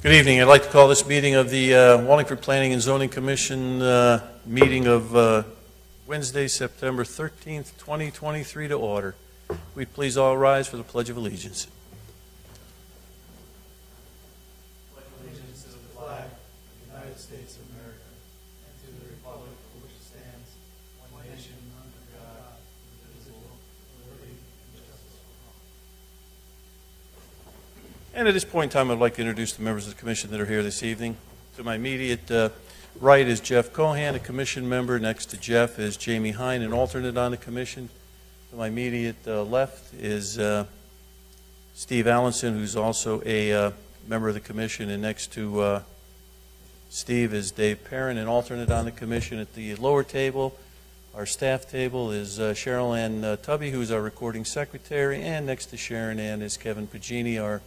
Good evening. I'd like to call this meeting of the Wallingford Planning and Zoning Commission meeting of Wednesday, September 13th, 2023 to order. We please all rise for the Pledge of Allegiance. Pledge allegiance to the flag of the United States of America and to the republic for which it stands, one nation under God, indivisible, with liberty and justice for all. And at this point in time, I'd like to introduce the members of the Commission that are here this evening. To my immediate right is Jeff Cohan, a Commission member. Next to Jeff is Jamie Hine, an alternate on the Commission. To my immediate left is Steve Allenson, who's also a member of the Commission. And next to Steve is Dave Perrin, an alternate on the Commission. At the lower table, our staff table, is Cheryl Ann Tubby, who's our recording secretary. And next to Sharon Ann is Kevin Pagini, our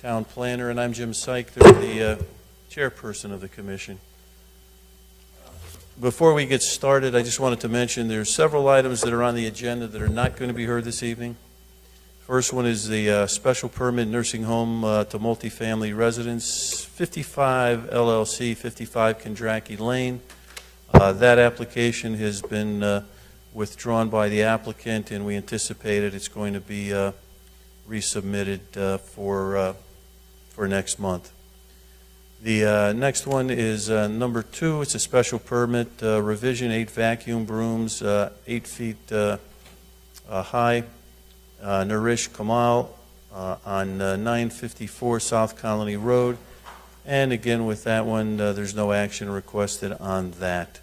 town planner. And I'm Jim Syke, the chairperson of the Commission. Before we get started, I just wanted to mention there's several items that are on the agenda that are not going to be heard this evening. First one is the special permit nursing home to multifamily residents, 55 LLC, 55 Kondraki Lane. That application has been withdrawn by the applicant, and we anticipated it's going to be resubmitted for next month. The next one is number 2. It's a special permit revision, 8 vacuum brooms, 8 feet high, Narish Kamal on 954 South Colony Road. And again, with that one, there's no action requested on that.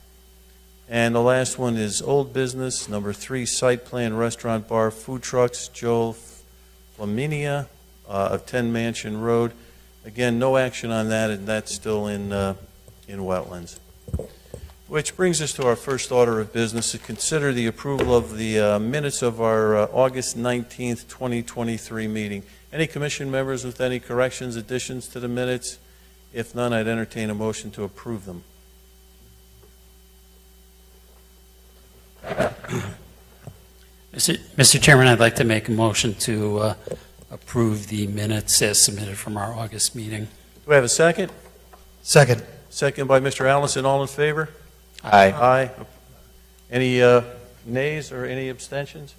And the last one is old business, number 3, site plan, restaurant, bar, food trucks, Joel Flaminia of 10 Mansion Road. Again, no action on that, and that's still in wetlands. Which brings us to our first order of business, to consider the approval of the minutes of our August 19th, 2023 meeting. Any commission members with any corrections, additions to the minutes? If none, I'd entertain a motion to approve them. Mr. Chairman, I'd like to make a motion to approve the minutes as submitted from our August meeting. Do we have a second? Second. Second by Mr. Allison. All in favor? Aye. Aye. Any nays or any abstentions?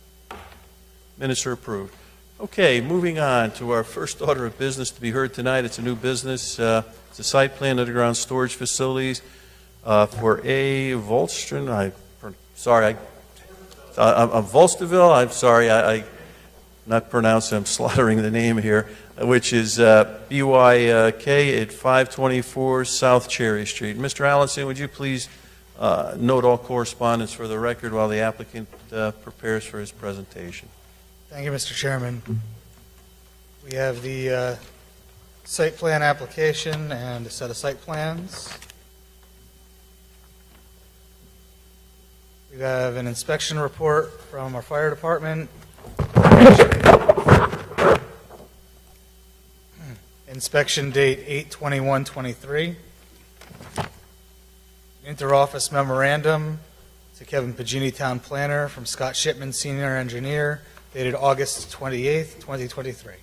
Minutes are approved. Okay, moving on to our first order of business to be heard tonight. It's a new business. It's a site plan underground storage facilities for A. Volstron. I'm Volstaville. I'm sorry. I'm not pronouncing. I'm slaughtering the name here, which is BYK at 524 South Cherry Street. Mr. Allison, would you please note all correspondence for the record while the applicant prepares for his presentation? Thank you, Mr. Chairman. We have the site plan application and a set of site plans. We have an inspection report from our fire department. Inspection date 8/21/23. Interoffice memorandum to Kevin Pagini, town planner, from Scott Shipman, senior engineer, dated August 28th, 2023.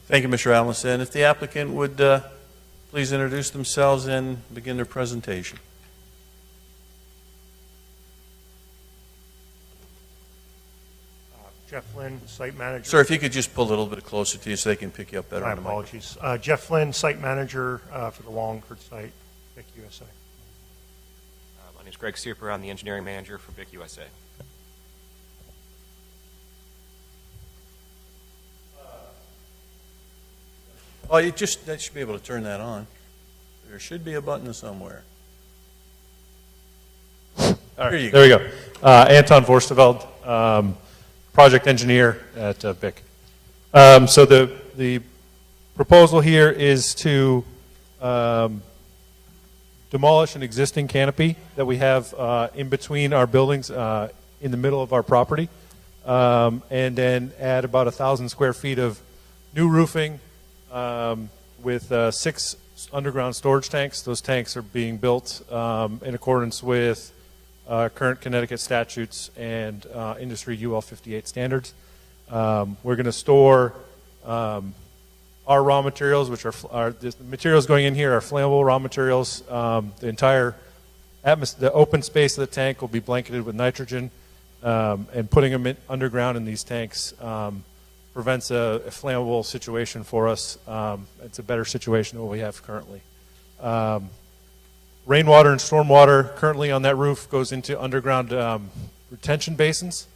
Thank you, Mr. Allison. If the applicant would please introduce themselves and begin their presentation. Jeff Flynn, site manager. Sir, if you could just pull a little bit closer to you so they can pick you up better. My on the mic. apologies. Jeff Flynn, site manager for the Wallingford site, BIC USA. My name is Greg Super. I'm the engineering manager for BIC USA. Oh, that should be able to turn that on. There should be a button somewhere. All right, Here you there we go. Anton Vorsterveld, project engineer at BIC. So the proposal here is to demolish an existing canopy that we have in between our buildings in the middle of our property, and then add about 1,000 square feet of new roofing with 6 underground storage tanks. Those tanks are being built in accordance with current Connecticut statutes and industry UL 58 standards. We're going to store our raw materials, which are the materials going in here are flammable raw materials. The entire the open space of the tank will be blanketed with nitrogen, and putting them underground in these tanks prevents a flammable situation for us. It's a better situation than what we have currently. Rainwater and stormwater currently on that roof goes into underground retention basins,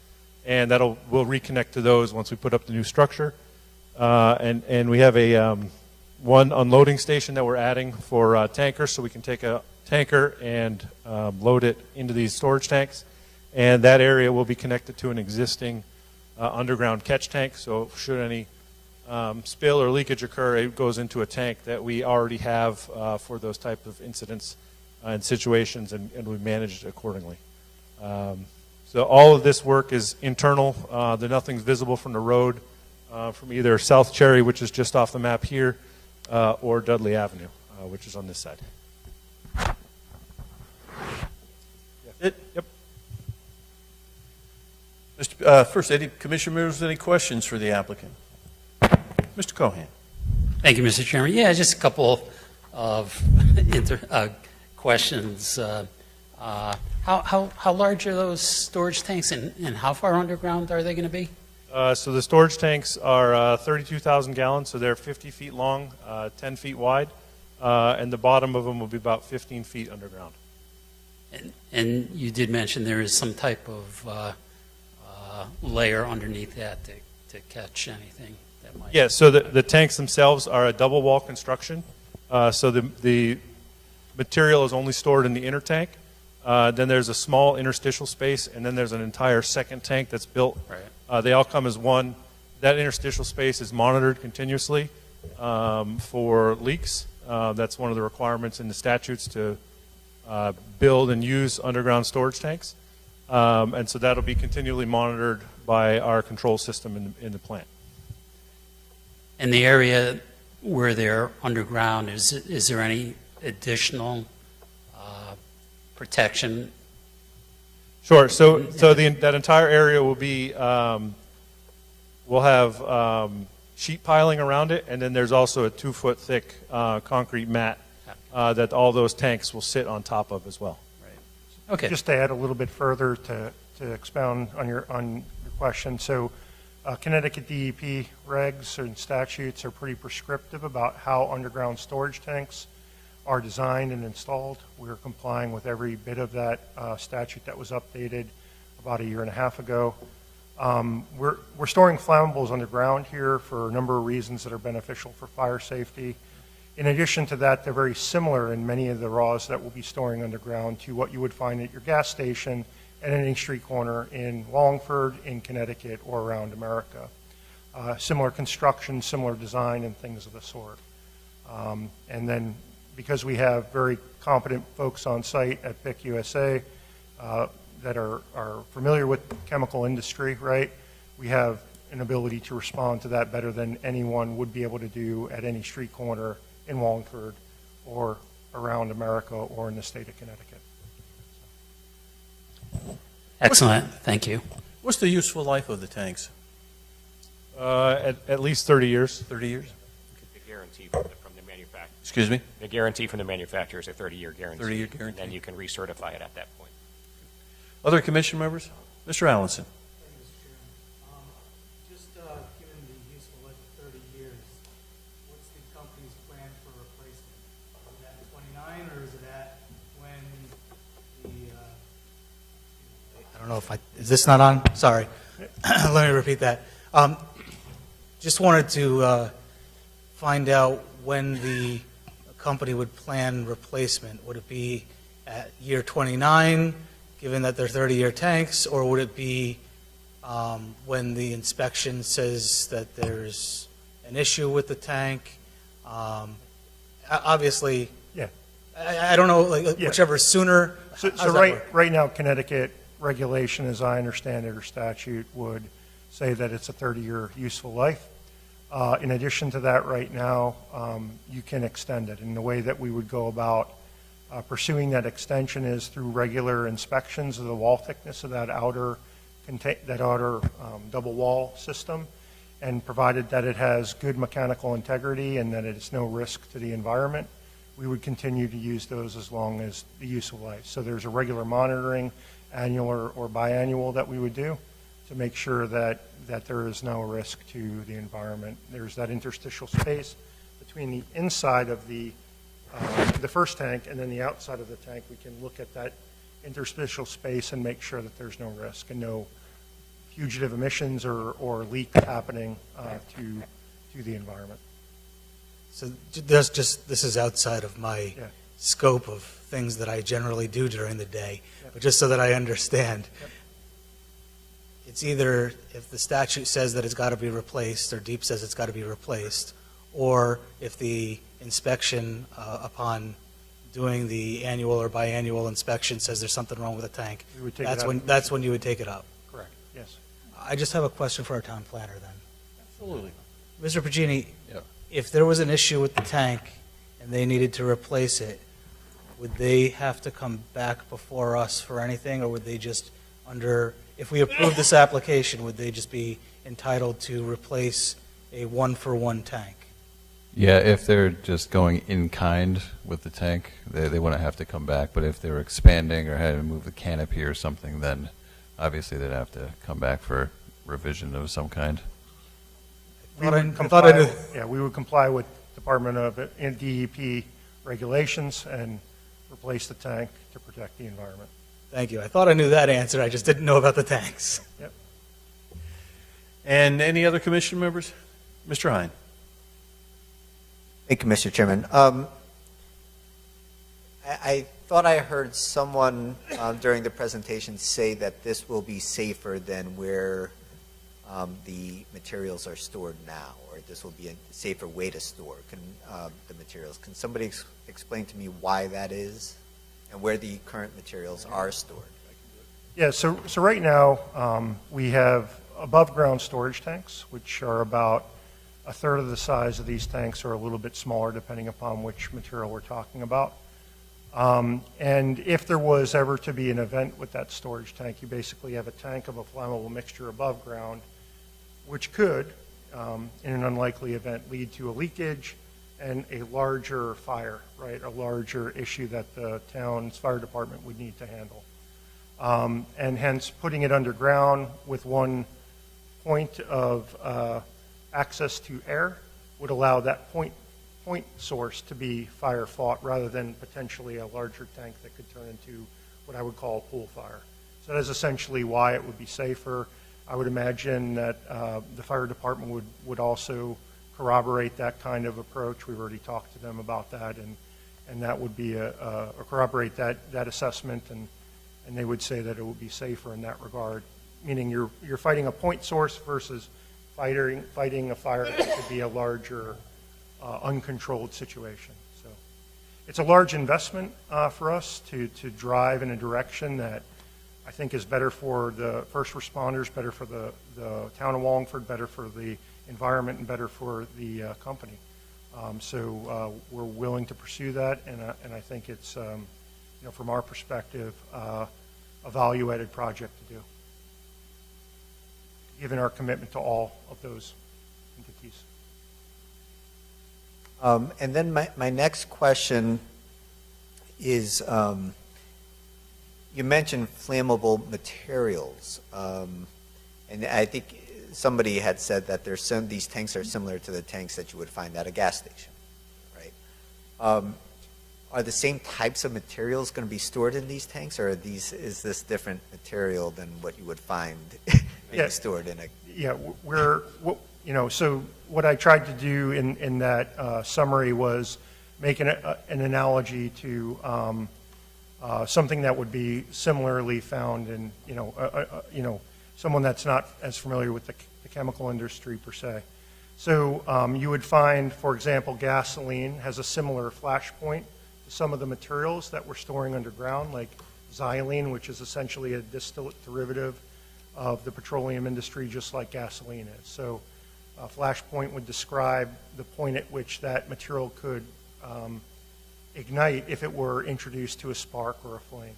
and we'll reconnect to those once we put up the new structure. And we have a one unloading station that we're adding for tankers, so we can take a tanker and load it into these storage tanks. And that area will be connected to an existing underground catch tank. So should any spill or leakage occur, it goes into a tank that we already have for those type of incidents and situations, and we manage it accordingly. So all of this work is internal. Nothing's visible from the road, from either South Cherry, which is just off the map here, or Dudley Avenue, which is on this side. It? Yep. First, any commission members, any questions for the applicant? Mr. Cohen. Thank you, Mr. Chairman. Yeah, just a couple of questions. How large are those storage tanks, and how far underground are they going to be? So the storage tanks are 32,000 gallons, so they're 50 feet long, 10 feet wide, and the bottom of them will be about 15 feet underground. And you did mention there is some type of layer underneath that to catch anything that might... Yeah, so the tanks themselves are a double wall construction. So the material is only stored in the inner tank. Then there's a small interstitial space, and then there's an entire second tank that's built. Right. They all come as one. That interstitial space is monitored continuously for leaks. That's one of the requirements in the statutes to build and use underground storage tanks. And so that'll be continually monitored by our control system in the plant. And the area where they're underground, is there any additional protection? Sure. So that entire area will be, we'll have sheet piling around it, and then there's also a 2-foot thick concrete mat that all those tanks will sit on top of as well. Right. Okay. Just to add a little bit further to expound on your question. So Connecticut DEP regs and statutes are pretty prescriptive about how underground storage tanks are designed and installed. We're complying with every bit of that statute that was updated about a year and a half ago. We're storing flammables underground here for a number of reasons that are beneficial for fire safety. In addition to that, they're very similar in many of the raws that we'll be storing underground to what you would find at your gas station at any street corner in Wallingford, in Connecticut, or around America. Similar construction, similar design, and things of the sort. And then because we have very competent folks on site at BIC USA that are familiar with the chemical industry, right, we have an ability to respond to that better than anyone would be able to do at any street corner in Wallingford or around America or in the state of Connecticut. Excellent. Thank you. What's the useful life of the tanks? At least 30 years. 30 years? The guarantee from the manufacturer. Excuse me? The guarantee from the manufacturer is a 30-year guarantee. 30-year guarantee. And then you can recertify it at that point. Other commission members? Mr. Allenson. Thank you, Mr. Chairman. Just given the useful life of 30 years, what's the company's plan for replacement? Is it at 29, or is it at when the, I don't know if is this not on? Sorry. Let me repeat that. Just wanted to find out when the company would plan replacement. Would it be at year 29, given that they're 30-year tanks, or would it be when the inspection says that there's an issue with the tank? Obviously, Yeah. I don't know, like, Yeah. whichever sooner. So How does that work? right now, Connecticut regulation, as I understand it, or statute, would say that it's a 30-year useful life. In addition to that, right now, you can extend it. And the way that we would go about pursuing that extension is through regular inspections of the wall thickness of that outer double wall system. and provided that it has good mechanical integrity and that it's no risk to the environment, we would continue to use those as long as the useful life. So there's a regular monitoring, annual or biannual, that we would do to make sure that there is no risk to the environment. There's that interstitial space between the inside of the first tank and then the outside of the tank. We can look at that interstitial space and make sure that there's no risk and no fugitive emissions or leak happening to the environment. So this is outside of my Yeah. scope of things that I generally do during the day, but just so that I understand. Yep. It's either if the statute says that it's got to be replaced, or DEEP says it's got to be replaced, or if the inspection upon doing the annual or biannual inspection says there's something wrong with the tank, We would take it out. that's when you would take it up. Correct, yes. I just have a question for our town planner then. Absolutely. Mr. Pagini, Yeah. if there was an issue with the tank and they needed to replace it, would they have to come back before us for anything, or would they just if we approve this application, would they just be entitled to replace a one-for-one tank? Yeah, if they're just going in kind with the tank, they wouldn't have to come back. But if they were expanding or had to move the canopy or something, then obviously they'd have to come back for revision of some kind. We Thought I- would I thought I comply- knew- Yeah, we would comply with Department of and DEP regulations and replace the tank to protect the environment. Thank you. I thought I knew that answer. I just didn't know about the tanks. And any other commission members? Mr. Hine? Thank you, Mr. Chairman. I thought I heard someone during the presentation say that this will be safer than where the materials are stored now, or this will be a safer way to store the materials. Can somebody explain to me why that is and where the current materials are stored? Yeah, so right now, we have above-ground storage tanks, which are about a third of the size of these tanks, or a little bit smaller, depending upon which material we're talking about. And if there was ever to be an event with that storage tank, you basically have a tank of a flammable mixture above ground, which could, in an unlikely event, lead to a leakage and a larger fire, right? A larger issue that the town's fire department would need to handle. And hence, putting it underground with one point of access to air would allow that point source to be fire fought, rather than potentially a larger tank that could turn into what I would call a pool fire. So that is essentially why it would be safer. I would imagine that the fire department would also corroborate that kind of approach. We've already talked to them about that, and that would be corroborate that assessment, and they would say that it would be safer in that regard, meaning you're fighting a point source versus fighting a fire that could be a larger uncontrolled situation. So it's a large investment for us to drive in a direction that I think is better for the first responders, better for the town of Wallingford, better for the environment, and better for the company. So we're willing to pursue that, and I think it's, from our perspective, a value-added project to do, given our commitment to all of those entities. And then my next question is, you mentioned flammable materials, and I think somebody had said that these tanks are similar to the tanks that you would find at a gas station, right? Are the same types of materials going to be stored in these tanks, or is this different material than what you would find being stored in a? Yeah, so what I tried to do in that summary was make an analogy to something that would be similarly found in, someone that's not as familiar with the chemical industry per se. So you would find, for example, gasoline has a similar flash point to some of the materials that we're storing underground, like xylene, which is essentially a distillate derivative of the petroleum industry, just like gasoline is. So a flash point would describe the point at which that material could ignite if it were introduced to a spark or a flame.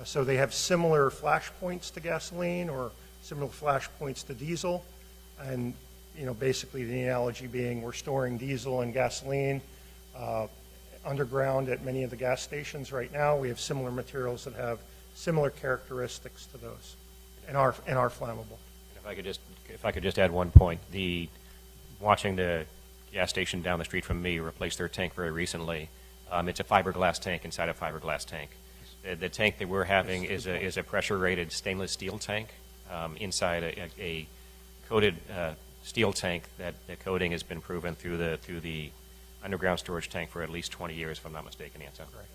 So they have similar flash points to gasoline, or similar flash points to diesel, and basically the analogy being we're storing diesel and gasoline underground at many of the gas stations right now. We have similar materials that have similar characteristics to those and are flammable. If I could just add one point, watching the gas station down the street from me replace their tank very recently, it's a fiberglass tank inside a fiberglass tank. The tank that we're having is a pressure-rated stainless steel tank inside a coated steel tank that the coating has been proven through the underground storage tank for at least 20 years, if I'm not mistaken, Anto. Correct.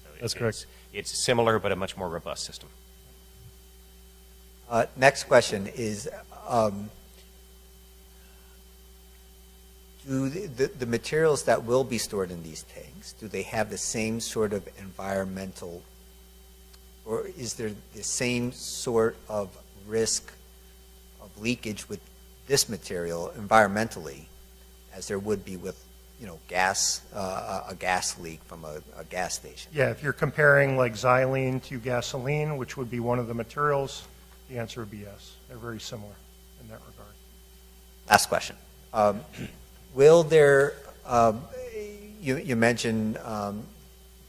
So That's correct. It's similar, but a much more robust system. Next question is, do the materials that will be stored in these tanks, do they have the same sort of environmental, or is there the same sort of risk of leakage with this material environmentally as there would be with, gas, a gas leak from a gas station? Yeah, if you're comparing like xylene to gasoline, which would be one of the materials, the answer would be yes. They're very similar in that regard. Last question. Will there, you mentioned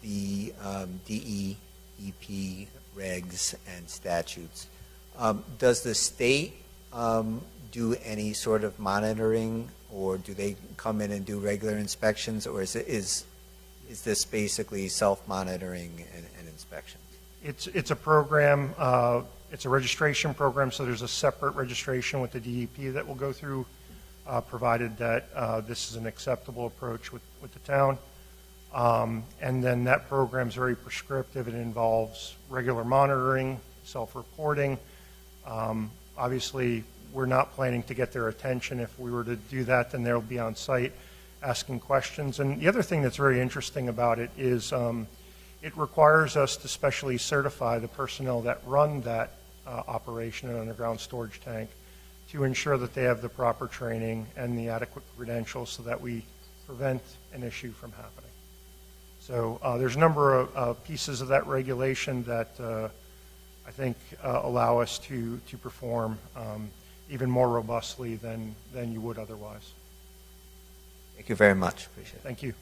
the DEEP regs and statutes. Does the state do any sort of monitoring, or do they come in and do regular inspections, or is this basically self-monitoring and inspection? It's a program, it's a registration program, so there's a separate registration with the DEP that will go through, provided that this is an acceptable approach with the town. And then that program is very prescriptive. It involves regular monitoring, self-reporting. Obviously, we're not planning to get their attention. If we were to do that, then they'll be on site asking questions. And the other thing that's very interesting about it is it requires us to specially certify the personnel that run that operation, an underground storage tank, to ensure that they have the proper training and the adequate credentials so that we prevent an issue from happening. So there's a number of pieces of that regulation that I think allow us to perform even more robustly than you would otherwise. Thank you very much. Appreciate it. Thank you.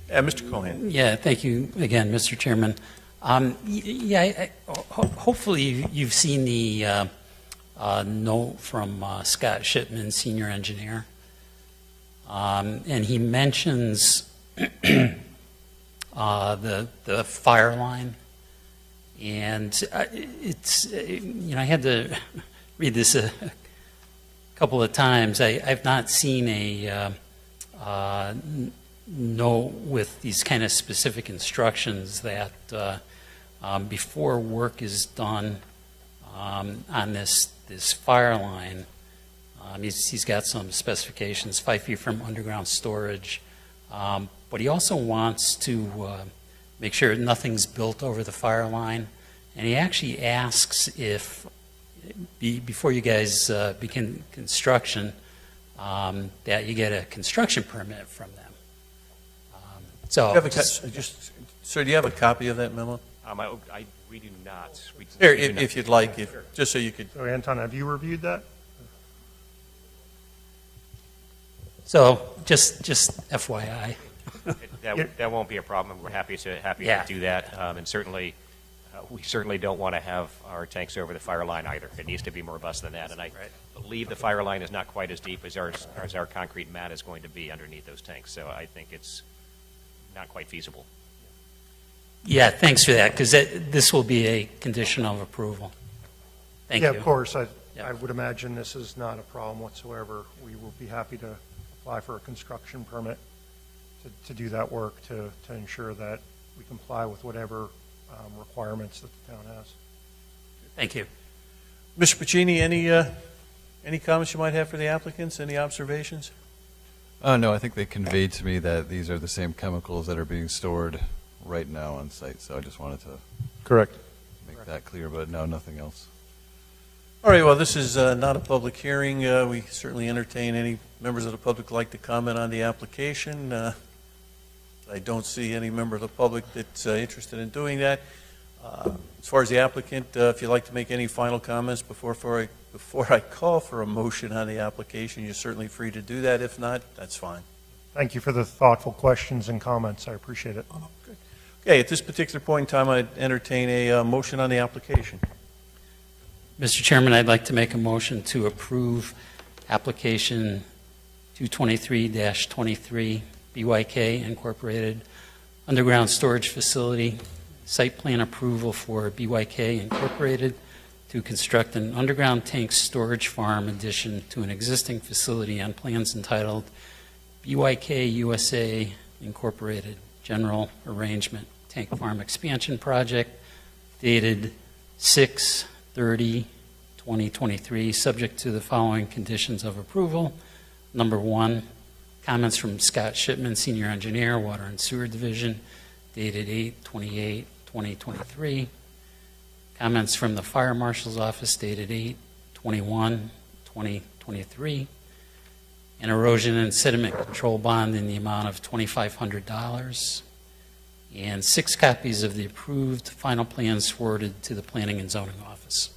Mr. Cohen. Yeah, thank you again, Mr. Chairman. Hopefully you've seen the note from Scott Shipman, senior engineer, and he mentions the fire line, and it's I had to read this a couple of times. I've not seen a note with these kind of specific instructions that before work is done on this fire line, he's got some specifications, 5 feet from underground storage, but he also wants to make sure nothing's built over the fire line, and he actually asks if before you guys begin construction that you get a construction permit from them. So, Sir, do you have a copy of that memo? We do not. Here, We do not. if you'd like, just so you could. So Anton, have you reviewed that? so just FYI. That won't be a problem. We're happy to Yeah. do that, and certainly we certainly don't want to have our tanks over the fire line either. It needs to be more robust than that, and I believe the fire line is not quite as deep as our concrete mat is going to be underneath those tanks. So I think it's not quite feasible. Yeah, thanks for that, because this will be a condition of approval. Thank you. Yeah, of course. I Yeah. would imagine this is not a problem whatsoever. We will be happy to apply for a construction permit to do that work to ensure that we comply with whatever requirements that the town has. Thank you. Mr. Pacini, any comments you might have for the applicants? Any observations? No, I think they conveyed to me that these are the same chemicals that are being stored right now on site, so I just wanted to Correct. make that clear, but no, nothing else. All right, well, this is not a public hearing. We certainly entertain any members of the public like to comment on the application. I don't see any member of the public that's interested in doing that. As far as the applicant, if you'd like to make any final comments before I call for a motion on the application, you're certainly free to do that. If not, that's fine. Thank you for the thoughtful questions and comments. I appreciate it. Okay, at this particular point in time, I'd entertain a motion on the application. Mr. Chairman, I'd like to make a motion to approve application 223-23 BYK Incorporated Underground Storage Facility, site plan approval for BYK Incorporated to construct an underground tank storage farm addition to an existing facility on plans entitled BYK USA Incorporated General Arrangement Tank Farm Expansion Project, dated 6/30/2023, subject to the following conditions of approval. Number one, comments from Scott Shipman, Senior Engineer, Water and Sewer Division, dated 8/28/2023. Comments from the Fire Marshal's Office, dated 8/21/2023. An erosion and sediment control bond in the amount of $2,500. And 6 copies of the approved final plans forwarded to the Planning and Zoning Office.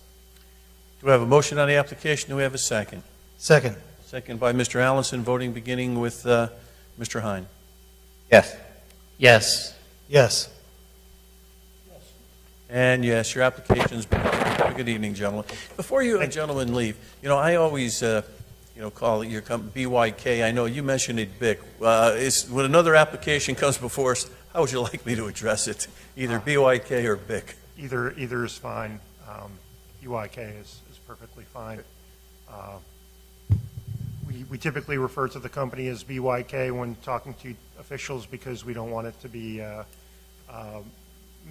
Do we have a motion on the application? Do we have a second? Second. Second by Mr. Allison, voting beginning with Mr. Hine. Yes. Yes. Yes. And yes, your application's been approved. Good evening, gentlemen. Before you gentlemen leave, I always, call your company BYK. I know you mentioned it, BIC. When another application comes before us, how would you like me to address it? Either BYK or BIC? Either is fine. UIK is perfectly fine. We typically refer to the company as BYK when talking to officials because we don't want it to be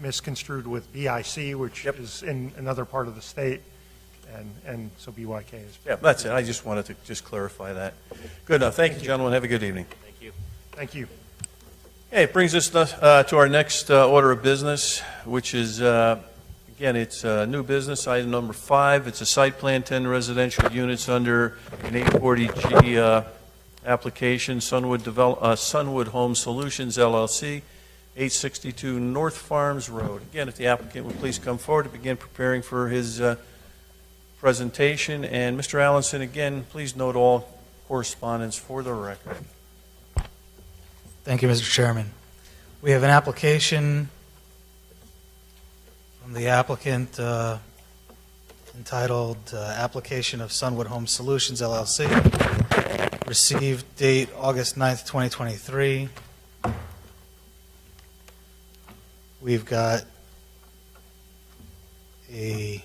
misconstrued with BIC, which Yep. is in another part of the state, and so BYK is. Yeah, that's it. I just wanted to just clarify that. Good enough. Thank you, gentlemen. Have a good evening. Thank you. Thank you. Okay, it brings us to our next order of business, which is, again, it's new business, item number 5. It's a site plan, 10 residential units under an 840G application, Sunwood Home Solutions LLC, 862 North Farms Road. Again, if the applicant would please come forward to begin preparing for his presentation. And Mr. Allenson, again, please note all correspondence for the record. Thank you, Mr. Chairman. We have an application from the applicant entitled Application of Sunwood Home Solutions, LLC. Received date August 9th, 2023. We've got a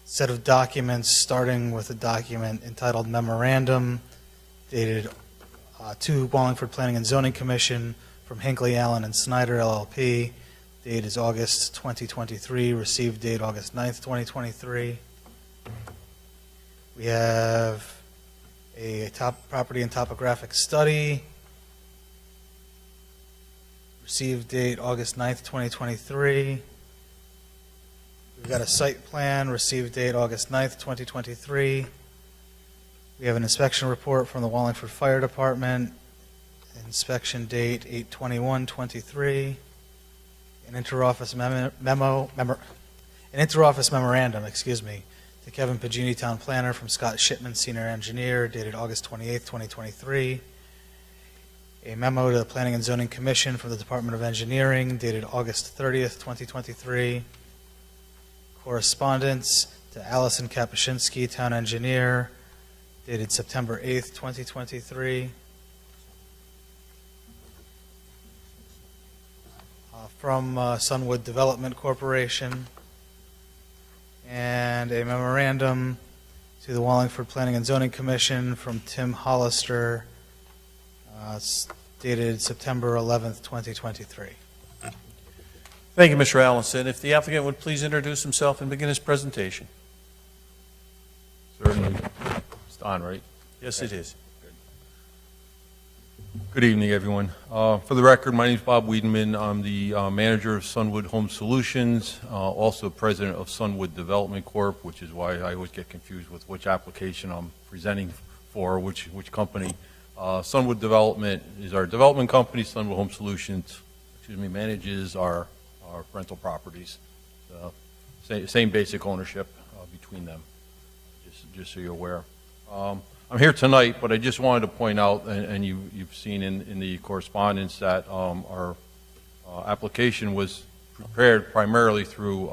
set of documents, starting with a document entitled Memorandum, dated to Wallingford Planning and Zoning Commission from Hinckley, Allen, and Snyder, LLP. Date is August 2023. Received date August 9th, 2023. We have a property and topographic study. Received date August 9th, 2023. We've got a site plan. Received date August 9th, 2023. We have an inspection report from the Wallingford Fire Department. Inspection date 8/21/23. An interoffice memorandum, to Kevin Pagini, Town Planner, from Scott Shipman, Senior Engineer, dated August 28th, 2023. A memo to the Planning and Zoning Commission from the Department of Engineering, dated August 30th, 2023. Correspondence to Allison Kapuscinski, Town Engineer, dated September 8th, 2023. From Sunwood Development Corporation. And a memorandum to the Wallingford Planning and Zoning Commission from Tim Hollister, dated September 11th, 2023. Thank you, Mr. Allenson. If the applicant would please introduce himself and begin his presentation. Certainly. It's on, right? Yes, it is. Good evening, everyone. For the record, my name is Bob Wiedemann. I'm the manager of Sunwood Home Solutions, also president of Sunwood Development Corp., which is why I always get confused with which application I'm presenting for, which company. Sunwood Development is our development company. Sunwood Home Solutions, manages our rental properties. Same basic ownership between them, just so you're aware. I'm here tonight, but I just wanted to point out, and you've seen in the correspondence that our application was prepared primarily through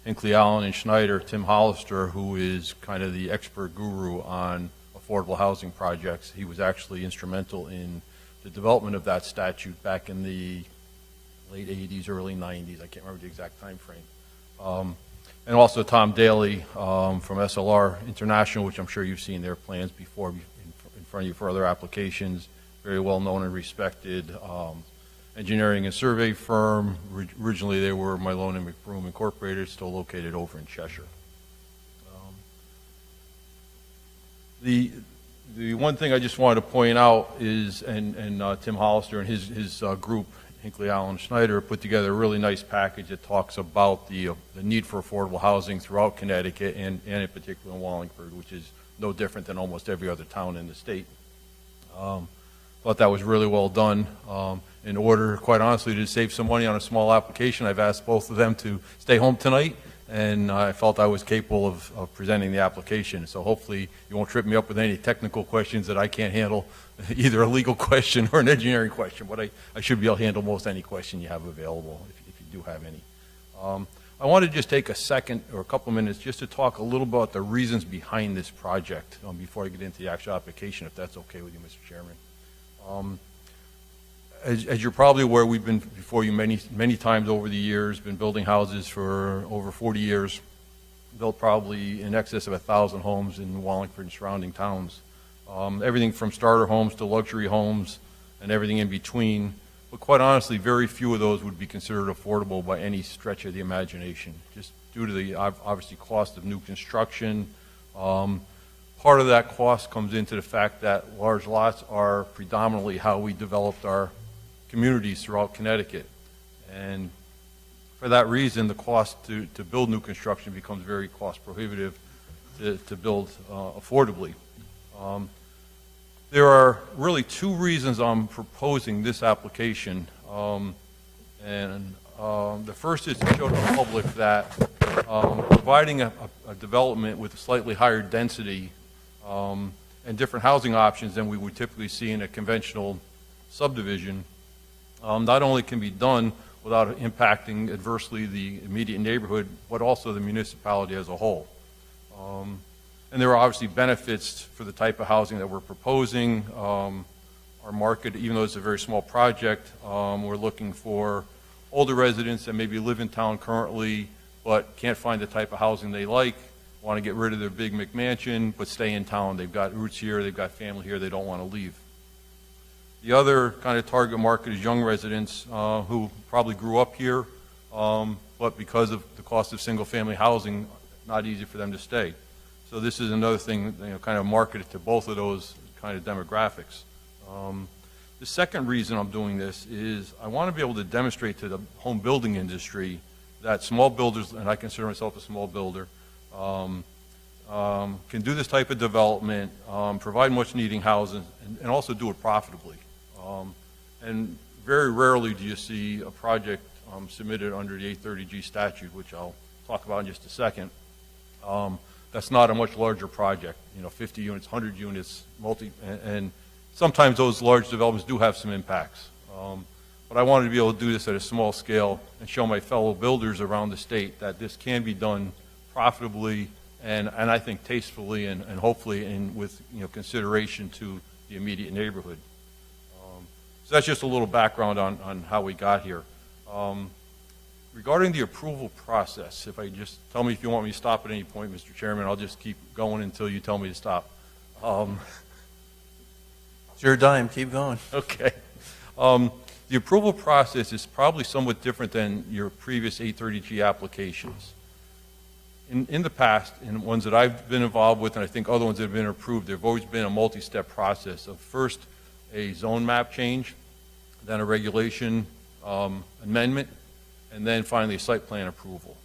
Hinckley, Allen, and Schneider, Tim Hollister, who is kind of the expert guru on affordable housing projects. He was actually instrumental in the development of that statute back in the late 80s, early 90s. I can't remember the exact time frame. And also Tom Daly from SLR International, which I'm sure you've seen their plans before in front of you for other applications. Very well known and respected engineering and survey firm. Originally they were Malone and McBroom Incorporated, still located over in Cheshire. The one thing I just wanted to point out is, and Tim Hollister and his group, Hinckley, Allen, Schneider, put together a really nice package that talks about the need for affordable housing throughout Connecticut and in particular in Wallingford, which is no different than almost every other town in the state. Thought that was really well done. In order, quite honestly, to save some money on a small application, I've asked both of them to stay home tonight, and I felt I was capable of presenting the application. So hopefully you won't trip me up with any technical questions that I can't handle, either a legal question or an engineering question, but I should be able to handle most any question you have available, if you do have any. I want to just take a second or a couple of minutes just to talk a little about the reasons behind this project before I get into the actual application, if that's okay with you, Mr. Chairman. As you're probably aware, we've been before you many times over the years, been building houses for over 40 years, built probably in excess of 1,000 homes in Wallingford and surrounding towns. Everything from starter homes to luxury homes and everything in between. But quite honestly, very few of those would be considered affordable by any stretch of the imagination, just due to the obviously cost of new construction. Part of that cost comes into the fact that large lots are predominantly how we developed our communities throughout Connecticut. And for that reason, the cost to build new construction becomes very cost prohibitive to build affordably. There are really two reasons I'm proposing this application. The first is to show the public that providing a development with a slightly higher density and different housing options than we would typically see in a conventional subdivision not only can be done without impacting adversely the immediate neighborhood, but also the municipality as a whole. And there are obviously benefits for the type of housing that we're proposing. Our market, even though it's a very small project, we're looking for older residents that maybe live in town currently but can't find the type of housing they like, want to get rid of their big McMansion but stay in town. They've got roots here, they've got family here, they don't want to leave. The other kind of target market is young residents who probably grew up here, but because of the cost of single-family housing, not easy for them to stay. So this is another thing, kind of marketed to both of those kind of demographics. The second reason I'm doing this is I want to be able to demonstrate to the home building industry that small builders, and I consider myself a small builder, can do this type of development, provide much needing housing, and also do it profitably. And very rarely do you see a project submitted under the 830G statute, which I'll talk about in just a second. That's not a much larger project, 50 units, 100 units, and sometimes those large developments do have some impacts. But I wanted to be able to do this at a small scale and show my fellow builders around the state that this can be done profitably and I think tastefully and hopefully with consideration to the immediate neighborhood. So that's just a little background on how we got here. Regarding the approval process, if I just tell me if you want me to stop at any point, Mr. Chairman, I'll just keep going until you tell me to stop. It's your dime, keep going. Okay. The approval process is probably somewhat different than your previous 830G applications. In the past, in ones that I've been involved with, and I think other ones that have been approved, there have always been a multi-step process of first a zone map change, then a regulation amendment, and then finally a site plan approval.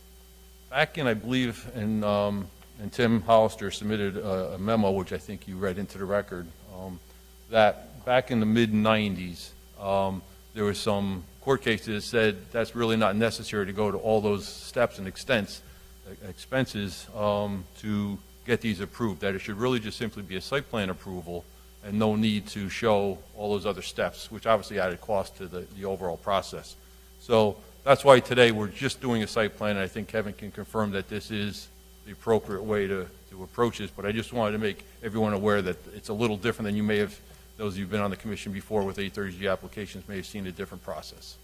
Back in, I believe, and Tim Hollister submitted a memo, which I think you read into the record, that back in the mid-90s, there was some court cases said that's really not necessary to go to all those steps and expenses to get these approved, that it should really just simply be a site plan approval and no need to show all those other steps, which obviously added cost to the overall process. So that's why today we're just doing a site plan, and I think Kevin can confirm that this is the appropriate way to approach this, but I just wanted to make everyone aware that it's a little different than you may have, those of you who've been on the commission before with 830G applications may have seen a different process.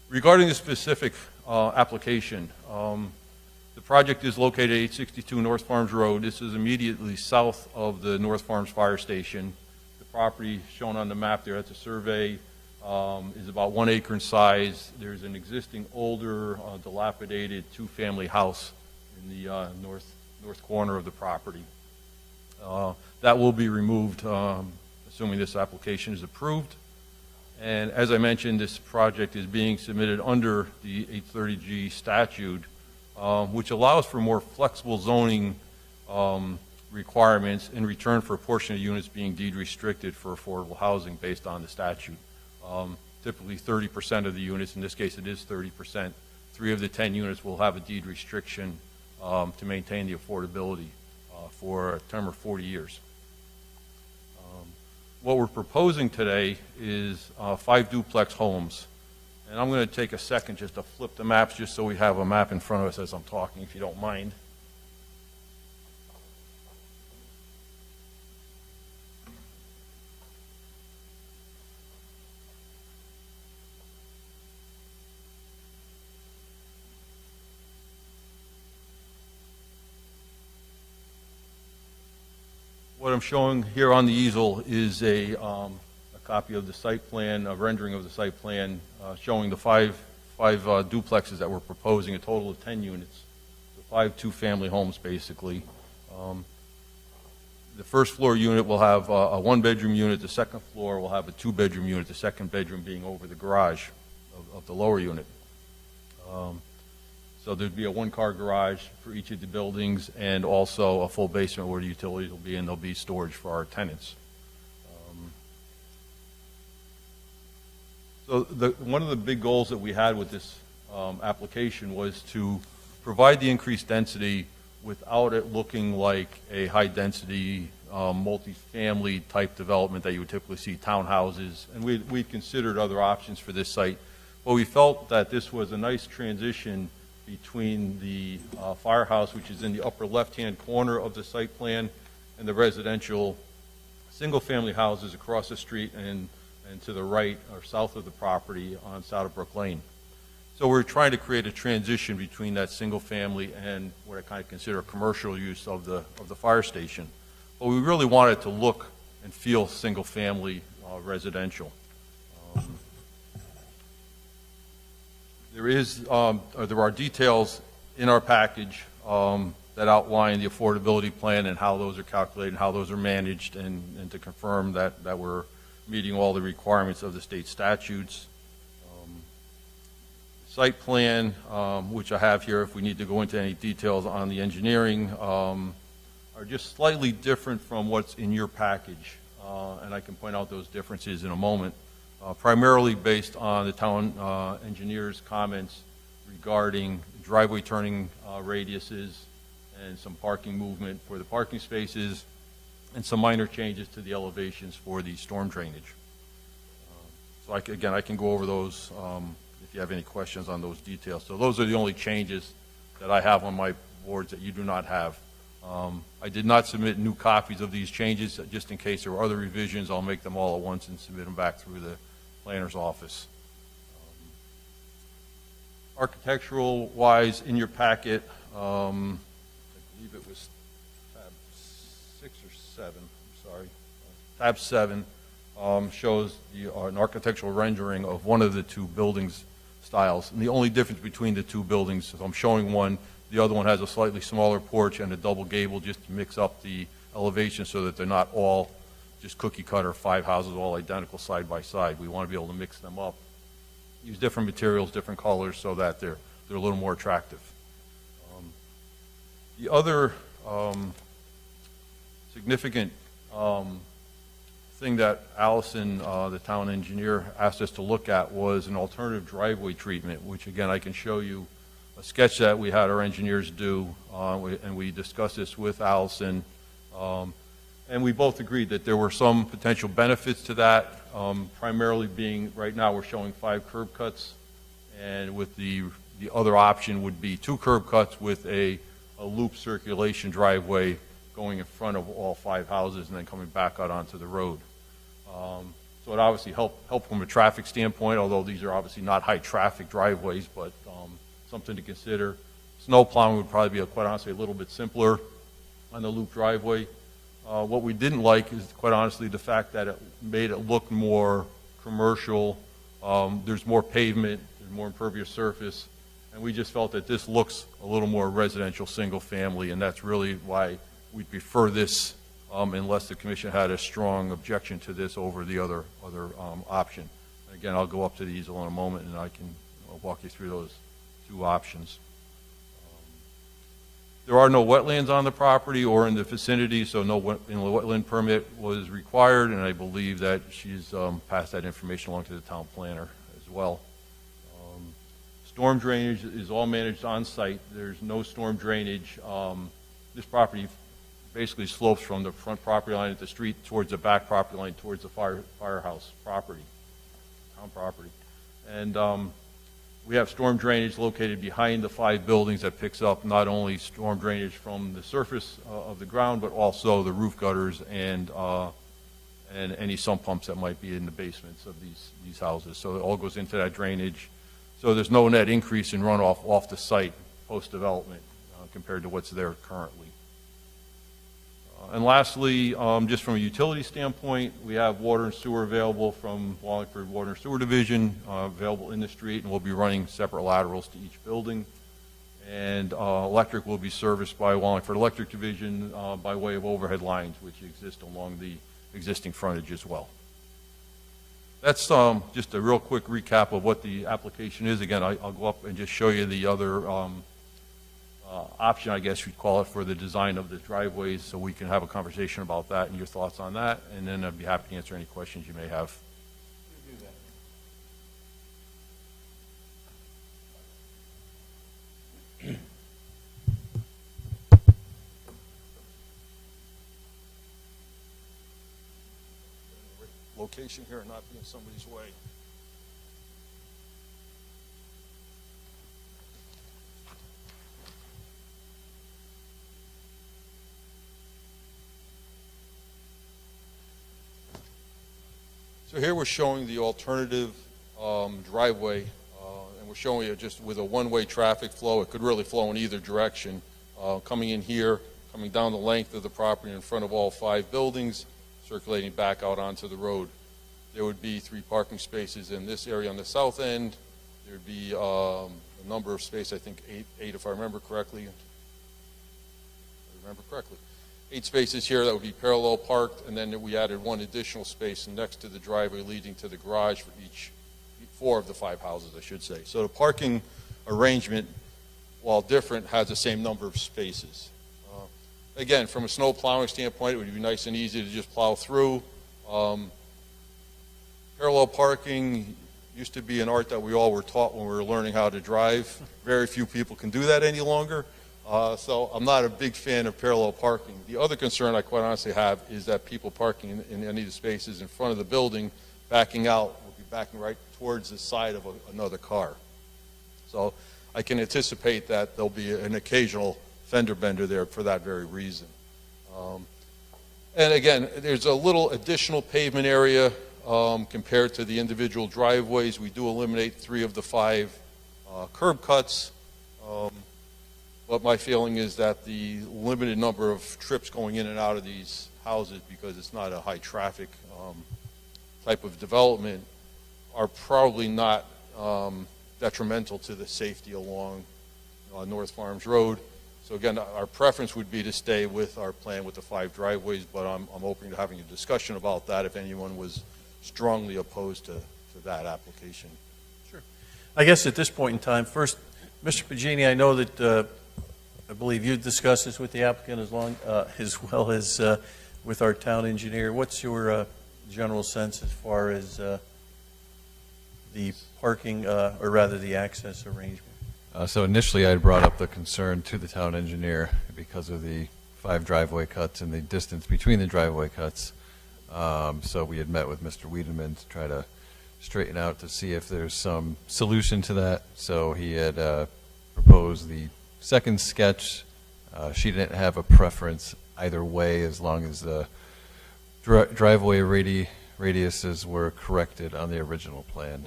Regarding the specific application, the project is located at 862 North Farms Road. This is immediately south of the North Farms Fire Station. The property shown on the map there at the survey is about 1 acre in size. There's an existing older, dilapidated two-family house in the north corner of the property. That will be removed, assuming this application is approved. And as I mentioned, this project is being submitted under the 830G statute, which allows for more flexible zoning requirements in return for a portion of units being deed restricted for affordable housing based on the statute. Typically 30% of the units, in this case it is 30%, 3 of the 10 units will have a deed restriction to maintain the affordability for a term of 40 years. What we're proposing today is 5 duplex homes. And I'm going to take a second just to flip the maps just so we have a map in front of us as I'm talking, if you don't mind. What I'm showing here on the easel is a copy of the site plan, a rendering of the site plan, showing the five duplexes that we're proposing, a total of 10 units, so 5 two-family homes basically. The first floor unit will have a 1-bedroom unit. The second floor will have a 2-bedroom unit, the second bedroom being over the garage of the lower unit. So there'd be a 1-car garage for each of the buildings and also a full basement where the utilities will be, and there'll be storage for our tenants. So one of the big goals that we had with this application was to provide the increased density without it looking like a high-density multifamily type development that you would typically see, townhouses. And we'd considered other options for this site, but we felt that this was a nice transition between the firehouse, which is in the upper left-hand corner of the site plan, and the residential single-family houses across the street and to the right or south of the property on Southbrook Lane. So we're trying to create a transition between that single-family and what I kind of consider a commercial use of the fire station. But we really want it to look and feel single-family residential. There are details in our package that outline the affordability plan and how those are calculated and how those are managed, and to confirm that we're meeting all the requirements of the state statutes. Site plan, which I have here, if we need to go into any details on the engineering, are just slightly different from what's in your package, and I can point out those differences in a moment. Primarily based on the town engineer's comments regarding driveway turning radiuses and some parking movement for the parking spaces and some minor changes to the elevations for the storm drainage. So again, I can go over those if you have any questions on those details. So those are the only changes that I have on my boards that you do not have. I did not submit new copies of these changes, just in case there were other revisions. I'll make them all at once and submit them back through the planner's office. Architectural-wise, in your packet, I believe it was tab 6 or 7, I'm sorry. Tab 7 shows an architectural rendering of one of the 2 buildings styles. And the only difference between the 2 buildings is I'm showing one, the other one has a slightly smaller porch and a double gable just to mix up the elevation so that they're not all just cookie cutter 5 houses all identical side by side. We want to be able to mix them up, use different materials, different colors, so that they're a little more attractive. The other significant thing that Allison, the town engineer, asked us to look at was an alternative driveway treatment, which again, I can show you a sketch that we had our engineers do, and we discussed this with Allison. And we both agreed that there were some potential benefits to that, primarily being, right now, we're showing 5 curb cuts, and with the other option would be 2 curb cuts with a loop circulation driveway going in front of all 5 houses and then coming back out onto the road. So it obviously helped from a traffic standpoint, although these are obviously not high-traffic driveways, but something to consider. Snow plowing would probably be, quite honestly, a little bit simpler on the loop driveway. What we didn't like is, quite honestly, the fact that it made it look more commercial. There's more pavement, there's more impervious surface, and we just felt that this looks a little more residential, single-family, and that's really why we prefer this, unless the commission had a strong objection to this over the other option. And again, I'll go up to the easel in a moment, and I can walk you through those 2 options. There are no wetlands on the property or in the vicinity, so no wetland permit was required, and I believe that she's passed that information along to the town planner as well. Storm drainage is all managed on-site. There's no storm drainage. This property basically slopes from the front property line at the street towards the back property line towards the firehouse property, town property. And we have storm drainage located behind the 5 buildings that picks up not only storm drainage from the surface of the ground, but also the roof gutters and any sump pumps that might be in the basements of these houses. So it all goes into that drainage. So there's no net increase in runoff off the site post-development compared to what's there currently. And lastly, just from a utility standpoint, we have water and sewer available from Wallingford Water and Sewer Division, available in the street, and we'll be running separate laterals to each building. And electric will be serviced by Wallingford Electric Division by way of overhead lines, which exist along the existing frontage as well. That's just a real quick recap of what the application is. Again, I'll go up and just show you the other option, I guess you'd call it, for the design of the driveways, so we can have a conversation about that and your thoughts on that, and then I'd be happy to answer any questions you may have. Location here and not be in somebody's way. So here we're showing the alternative driveway, and we're showing it just with a one-way traffic flow. It could really flow in either direction, coming in here, coming down the length of the property in front of all 5 buildings, circulating back out onto the road. There would be 3 parking spaces in this area on the south end. There would be a number of spaces, I think 8 if I remember correctly. 8 spaces here that would be parallel parked, and then we added 1 additional space next to the driveway leading to the garage for 4 of the 5 houses, I should say. So the parking arrangement, while different, has the same number of spaces. Again, from a snow plowing standpoint, it would be nice and easy to just plow through. Parallel parking used to be an art that we all were taught when we were learning how to drive. Very few people can do that any longer. So I'm not a big fan of parallel parking. The other concern I quite honestly have is that people parking in any of the spaces in front of the building, backing out, will be backing right towards the side of another car. So I can anticipate that there'll be an occasional fender bender there for that very reason. And again, there's a little additional pavement area compared to the individual driveways. We do eliminate 3 of the 5 curb cuts. But my feeling is that the limited number of trips going in and out of these houses, because it's not a high traffic type of development, are probably not detrimental to the safety along North Farms Road. So again, our preference would be to stay with our plan with the 5 driveways, but I'm open to having a discussion about that if anyone was strongly opposed to that application. Sure. I guess at this point in time, first, Mr. Pagini, I know that I believe you discussed this with the applicant as well as with our town engineer. What's your general sense as far as the parking, or rather the access arrangement? So initially, I had brought up the concern to the town engineer because of the 5 driveway cuts and the distance between the driveway cuts. So we had met with Mr. Wiedemann to try to straighten out to see if there's some solution to that. So he had proposed the second sketch. She didn't have a preference either way as long as the driveway radiuses were corrected on the original plan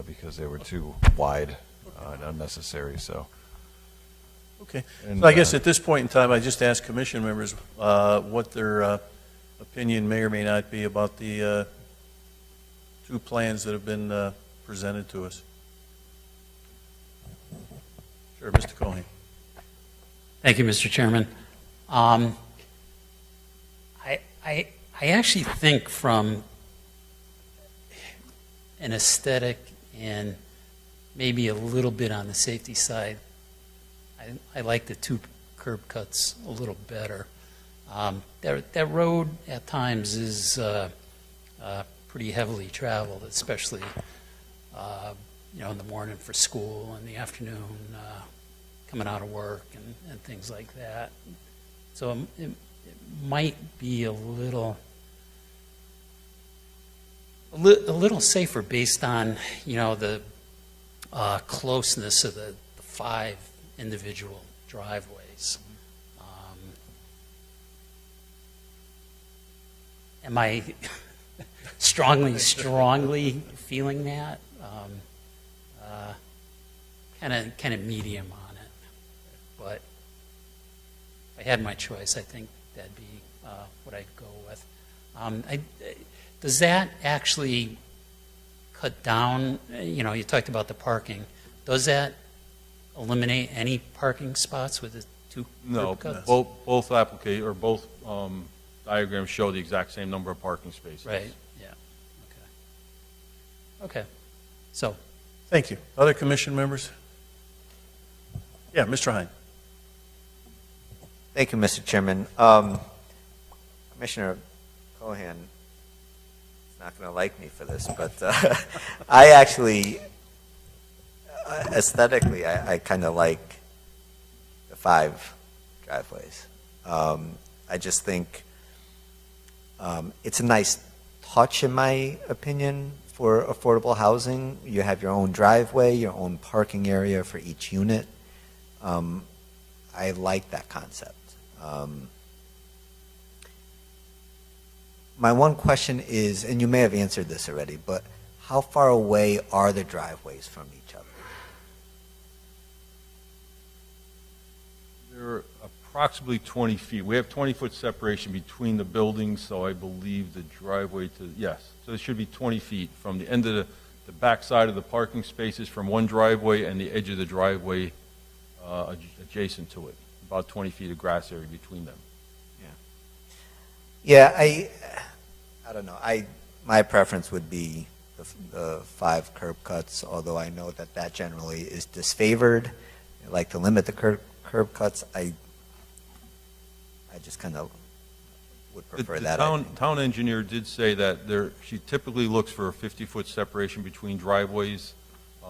because they were too wide and unnecessary. So, Okay. And, So I guess at this point in time, I just ask commission members what their opinion may or may not be about the 2 plans that have been presented to us. Sure, Mr. Cohen. Thank you, Mr. Chairman. I actually think from an aesthetic and maybe a little bit on the safety side, I like the 2 curb cuts a little better. That road at times is pretty heavily traveled, especially in the morning for school, in the afternoon coming out of work and things like that. So it might be a little safer based on the closeness of the 5 individual driveways. Am I strongly feeling that? Kind of medium on it. But if I had my choice, I think that'd be what I'd go with. Does that actually cut down, you talked about the parking, does that eliminate any parking spots with the 2 No, curb cuts? both diagrams show the exact same number of parking spaces. Right, yeah, okay. So, Thank you. Other commission members? Yeah, Mr. Hine. Thank you, Mr. Chairman. Commissioner Cohan is not going to like me for this, but I actually, aesthetically, I kind of like the 5 driveways. I just think it's a nice touch, in my opinion, for affordable housing. You have your own driveway, your own parking area for each unit. I like that concept. My one question is, and you may have answered this already, but how far away are the driveways from each other? They're approximately 20 feet. We have 20-foot separation between the buildings, so I believe the driveway yes. So it should be 20 feet from the end of the back side of the parking spaces from one driveway and the edge of the driveway adjacent to it. About 20 feet of grass area between them. Yeah, I don't know. My preference would be the 5 curb cuts, although I know that generally is disfavored. I like to limit the curb cuts. I just kind of would prefer that. The town engineer did say that she typically looks for a 50-foot separation between driveways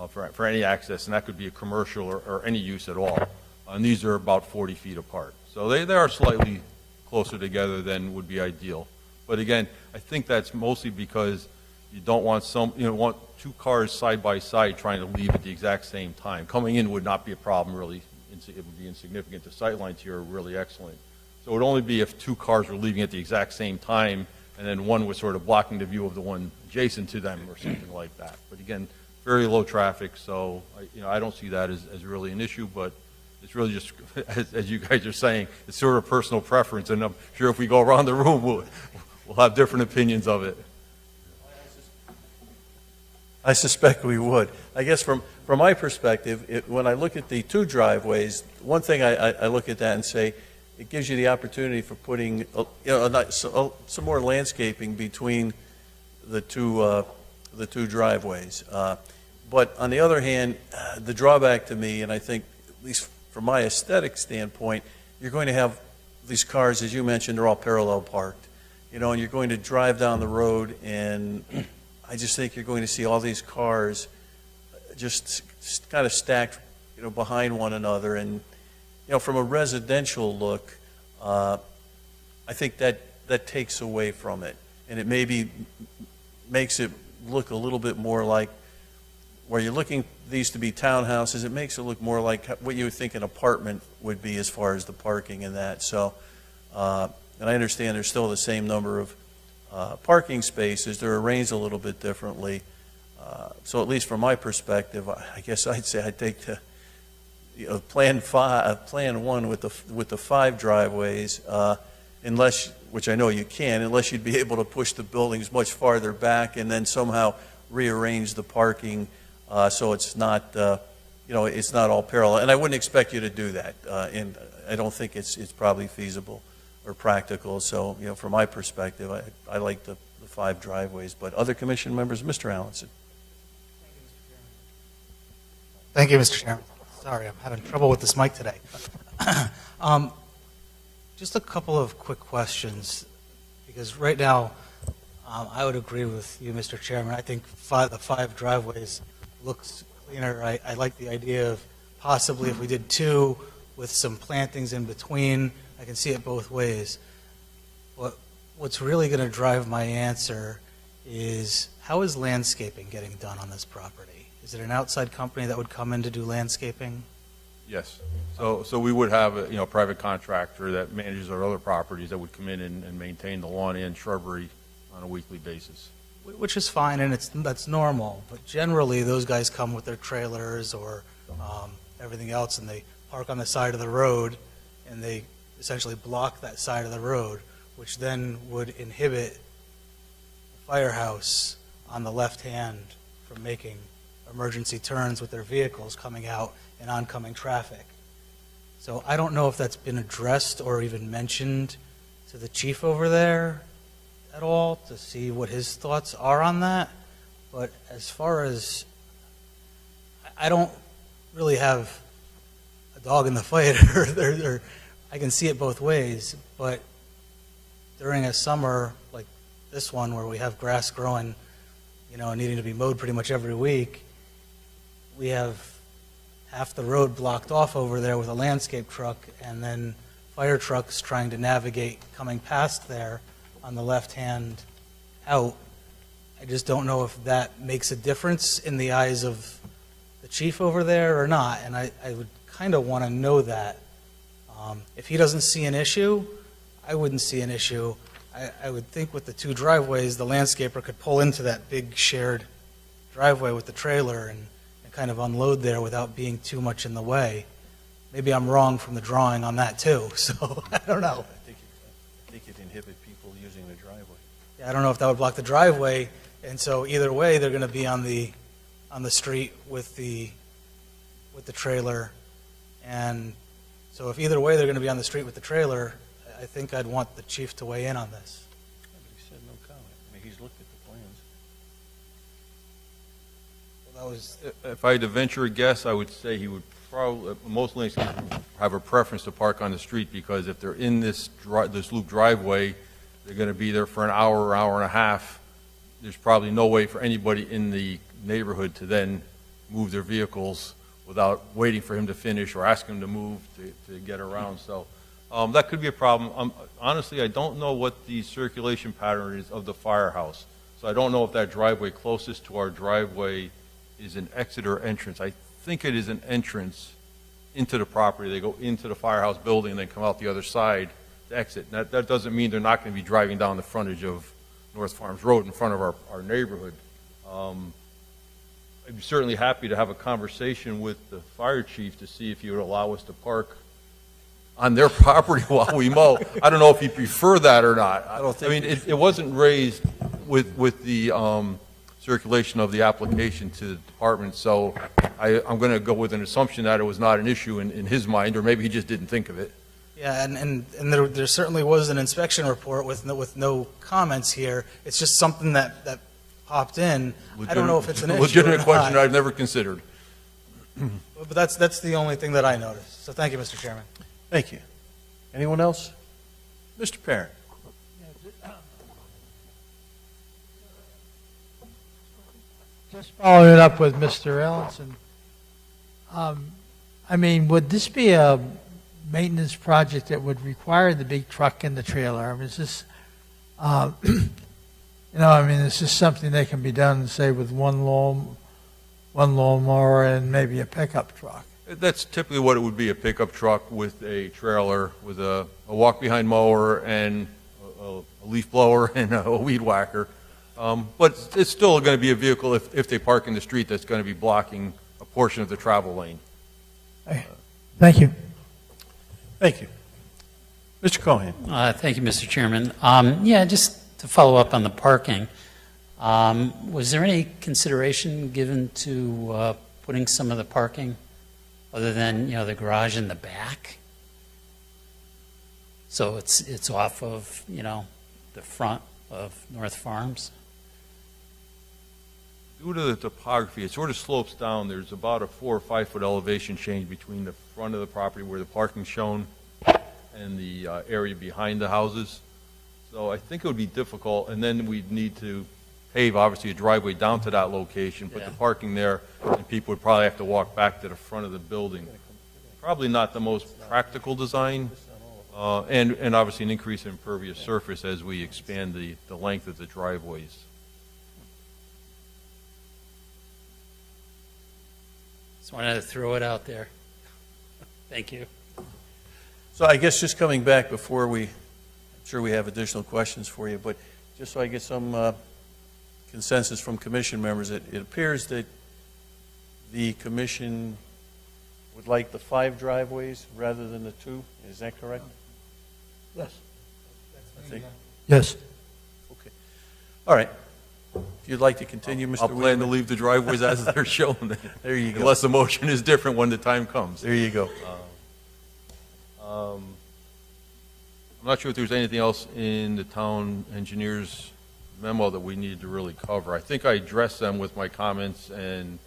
for any access, and that could be a commercial or any use at all. And these are about 40 feet apart. So they are slightly closer together than would be ideal. But again, I think that's mostly because you don't want want 2 cars side by side trying to leave at the exact same time. Coming in would not be a problem, really. It would be insignificant. The sight lines here are really excellent. So it would only be if 2 cars were leaving at the exact same time, and then one was sort of blocking the view of the one adjacent to them or something like that. But again, very low traffic, so I don't see that as really an issue, but it's really just, as you guys are saying, it's sort of personal preference, and I'm sure if we go around the room, we'll have different opinions of it. I suspect we would. I guess from my perspective, when I look at the 2 driveways, one thing I look at that and say, it gives you the opportunity for putting some more landscaping between the two driveways. But on the other hand, the drawback to me, and I think at least from my aesthetic standpoint, you're going to have these cars, as you mentioned, they're all parallel parked. and you're going to drive down the road, and I just think you're going to see all these cars just kind of stacked, behind one another. And, from a residential look, I think that takes away from it. And it maybe makes it look a little bit more like, where you're looking these to be townhouses, it makes it look more like what you would think an apartment would be as far as the parking and that. So, and I understand there's still the same number of parking spaces. They're arranged a little bit differently. So at least from my perspective, I guess I'd say I'd take the plan one with the 5 driveways, unless, which I know you can, unless you'd be able to push the buildings much farther back and then somehow rearrange the parking so it's not it's not all parallel. And I wouldn't expect you to do that, and I don't think it's probably feasible or practical. So from my perspective, I like the 5 driveways. But other commission members, Mr. Allenson. Thank you, Mr. Chairman. Sorry, I'm having trouble with this mic today. Just a couple of quick questions, because right now, I would agree with you, Mr. Chairman. I think the 5 driveways looks cleaner. I like the idea of possibly if we did 2 with some plantings in between. I can see it both ways. What's really going to drive my answer is, how is landscaping getting done on this property? Is it an outside company that would come in to do landscaping? Yes. So we would have a private contractor that manages our other properties that would come in and maintain the lawn and shrubbery on a weekly basis. Which is fine, and that's normal. But generally, those guys come with their trailers or everything else, and they park on the side of the road, and they essentially block that side of the road, which then would inhibit the firehouse on the left hand from making emergency turns with their vehicles coming out and oncoming traffic. So I don't know if that's been addressed or even mentioned to the chief over there at all to see what his thoughts are on that. But as far as, I don't really have a dog in the fight, or I can see it both ways, but during a summer like this one where we have grass growing, and needing to be mowed pretty much every week, we have half the road blocked off over there with a landscape truck, and then fire trucks trying to navigate coming past there on the left hand out. I just don't know if that makes a difference in the eyes of the chief over there or not, and I would kind of want to know that. If he doesn't see an issue, I wouldn't see an issue. I would think with the 2 driveways, the landscaper could pull into that big shared driveway with the trailer and kind of unload there without being too much in the way. Maybe I'm wrong from the drawing on that too, so I don't know. I think it inhibit people using the driveway. Yeah, I don't know if that would block the driveway, and so either way, they're going to be on the street with the trailer, and so if either way they're going to be on the street with the trailer, I think I'd want the chief to weigh in on this. Yeah, but he said no comment. I mean, he's looked at the plans. Well, that was If I had to venture a guess, I would say he would probably, most landscapers have a preference to park on the street, because if they're in this loop driveway, they're going to be there for an hour, hour and a half. There's probably no way for anybody in the neighborhood to then move their vehicles without waiting for him to finish or asking him to move to get around. So that could be a problem. Honestly, I don't know what the circulation pattern is of the firehouse. So I don't know if that driveway closest to our driveway is an exit or entrance. I think it is an entrance into the property. They go into the firehouse building and then come out the other side to exit. That doesn't mean they're not going to be driving down the frontage of North Farms Road in front of our neighborhood. I'd be certainly happy to have a conversation with the fire chief to see if he would allow us to park on their property while we mow. I don't know if you prefer that or not. I mean, it wasn't raised with the circulation of the application to the department, so I'm going to go with an assumption that it was not an issue in his mind, or maybe he just didn't think of it. Yeah, and there certainly was an inspection report with no comments here. It's just something that popped in. I don't know if it's an issue Legitimate or question not. I've never considered. But that's the only thing that I noticed. So thank you, Mr. Chairman. Thank you. Anyone else? Mr. Parent. Just following it up with Mr. Ellison, I mean, would this be a maintenance project that would require the big truck and the trailer? I mean, is this, you know, I mean, is this something that can be done, say, with one lawnmower and maybe a pickup truck? That's typically what it would be, a pickup truck with a trailer, with a walk-behind mower and a leaf blower and a weed whacker. But it's still going to be a vehicle, if they park in the street, that's going to be blocking a portion of the travel lane. Thank you. Thank you. Mr. Cohen? Thank you, Mr. Chairman. Yeah, just to follow up on the parking, was there any consideration given to putting some of the parking, other than, you know, the garage in the back? So it's off of, you know, the front of North Farms? Due to the topography, it sort of slopes down. There's about a 4 or 5 foot elevation change between the front of the property where the parking's shown and the area behind the houses. So I think it would be difficult, and then we'd need to pave, obviously, a driveway down to that location, put the parking there, and people would probably have to walk back to the front of the building. Probably not the most practical design, and obviously an increase in impervious surface as we expand the length of the driveways. Just wanted to throw it out there. Thank you. So I guess just coming back before I'm sure we have additional questions for you, but just so I get some consensus from commission members, it appears that the commission would like the 5 driveways rather than the 2. Is that correct? Yes. I think. Yes. Okay. All right. If you'd like to continue, Mr. I'll plan to Weidman. leave the driveways as they're shown, There you go. unless the motion is different when the time comes. There you go. I'm not sure if there's anything else in the town engineer's memo that we needed to really cover. I think I addressed them with my comments and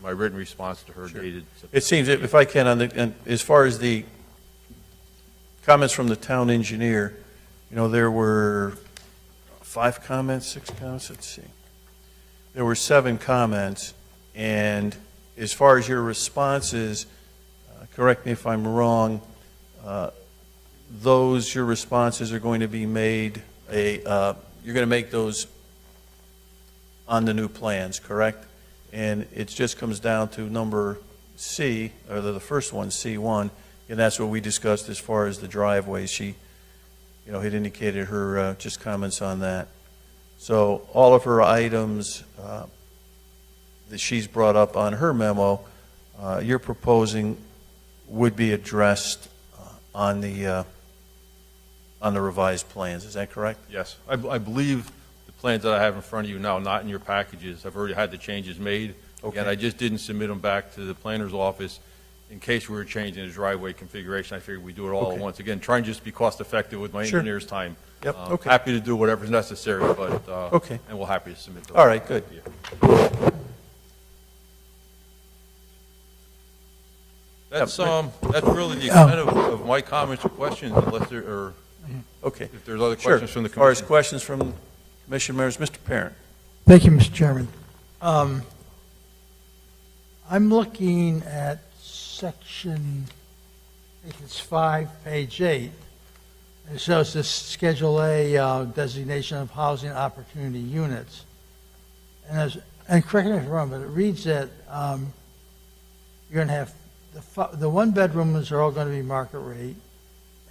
my written response to her dated. It seems, if I can, and as far as the comments from the town engineer, you know, there were 5 comments, 6 comments, let's see. There were 7 comments, and as far as your responses, correct me if I'm wrong, your responses are going to be made, you're going to make those on the new plans, correct? And it just comes down to number C, or the first one, C1, and that's what we discussed as far as the driveway. She, you know, had indicated her just comments on that. So all of her items that she's brought up on her memo, you're proposing would be addressed on the revised plans. Is that correct? Yes, I believe the plans that I have in front of you now, not in your packages, I've already had the changes made. Again, Okay. I just didn't submit them back to the planner's office in case we were changing the driveway configuration. I figured we'd do it all at Okay. once. Again, trying just to be cost-effective with my Sure. engineer's time. Yep, okay. Happy to do whatever's necessary, but, Okay. and we're happy to submit those. All right, good. That's really the extent of my comments or questions, unless there are, Okay. if there's other Sure. questions from the As far as commission. questions from commission members, Mr. Parent. Thank you, Mr. Chairman. I'm looking at section, I think it's 5, page 8. It shows this Schedule A designation of housing opportunity units. And correct me if I'm wrong, but it reads that you're going to have, the 1-bedrooms are all going to be market rate,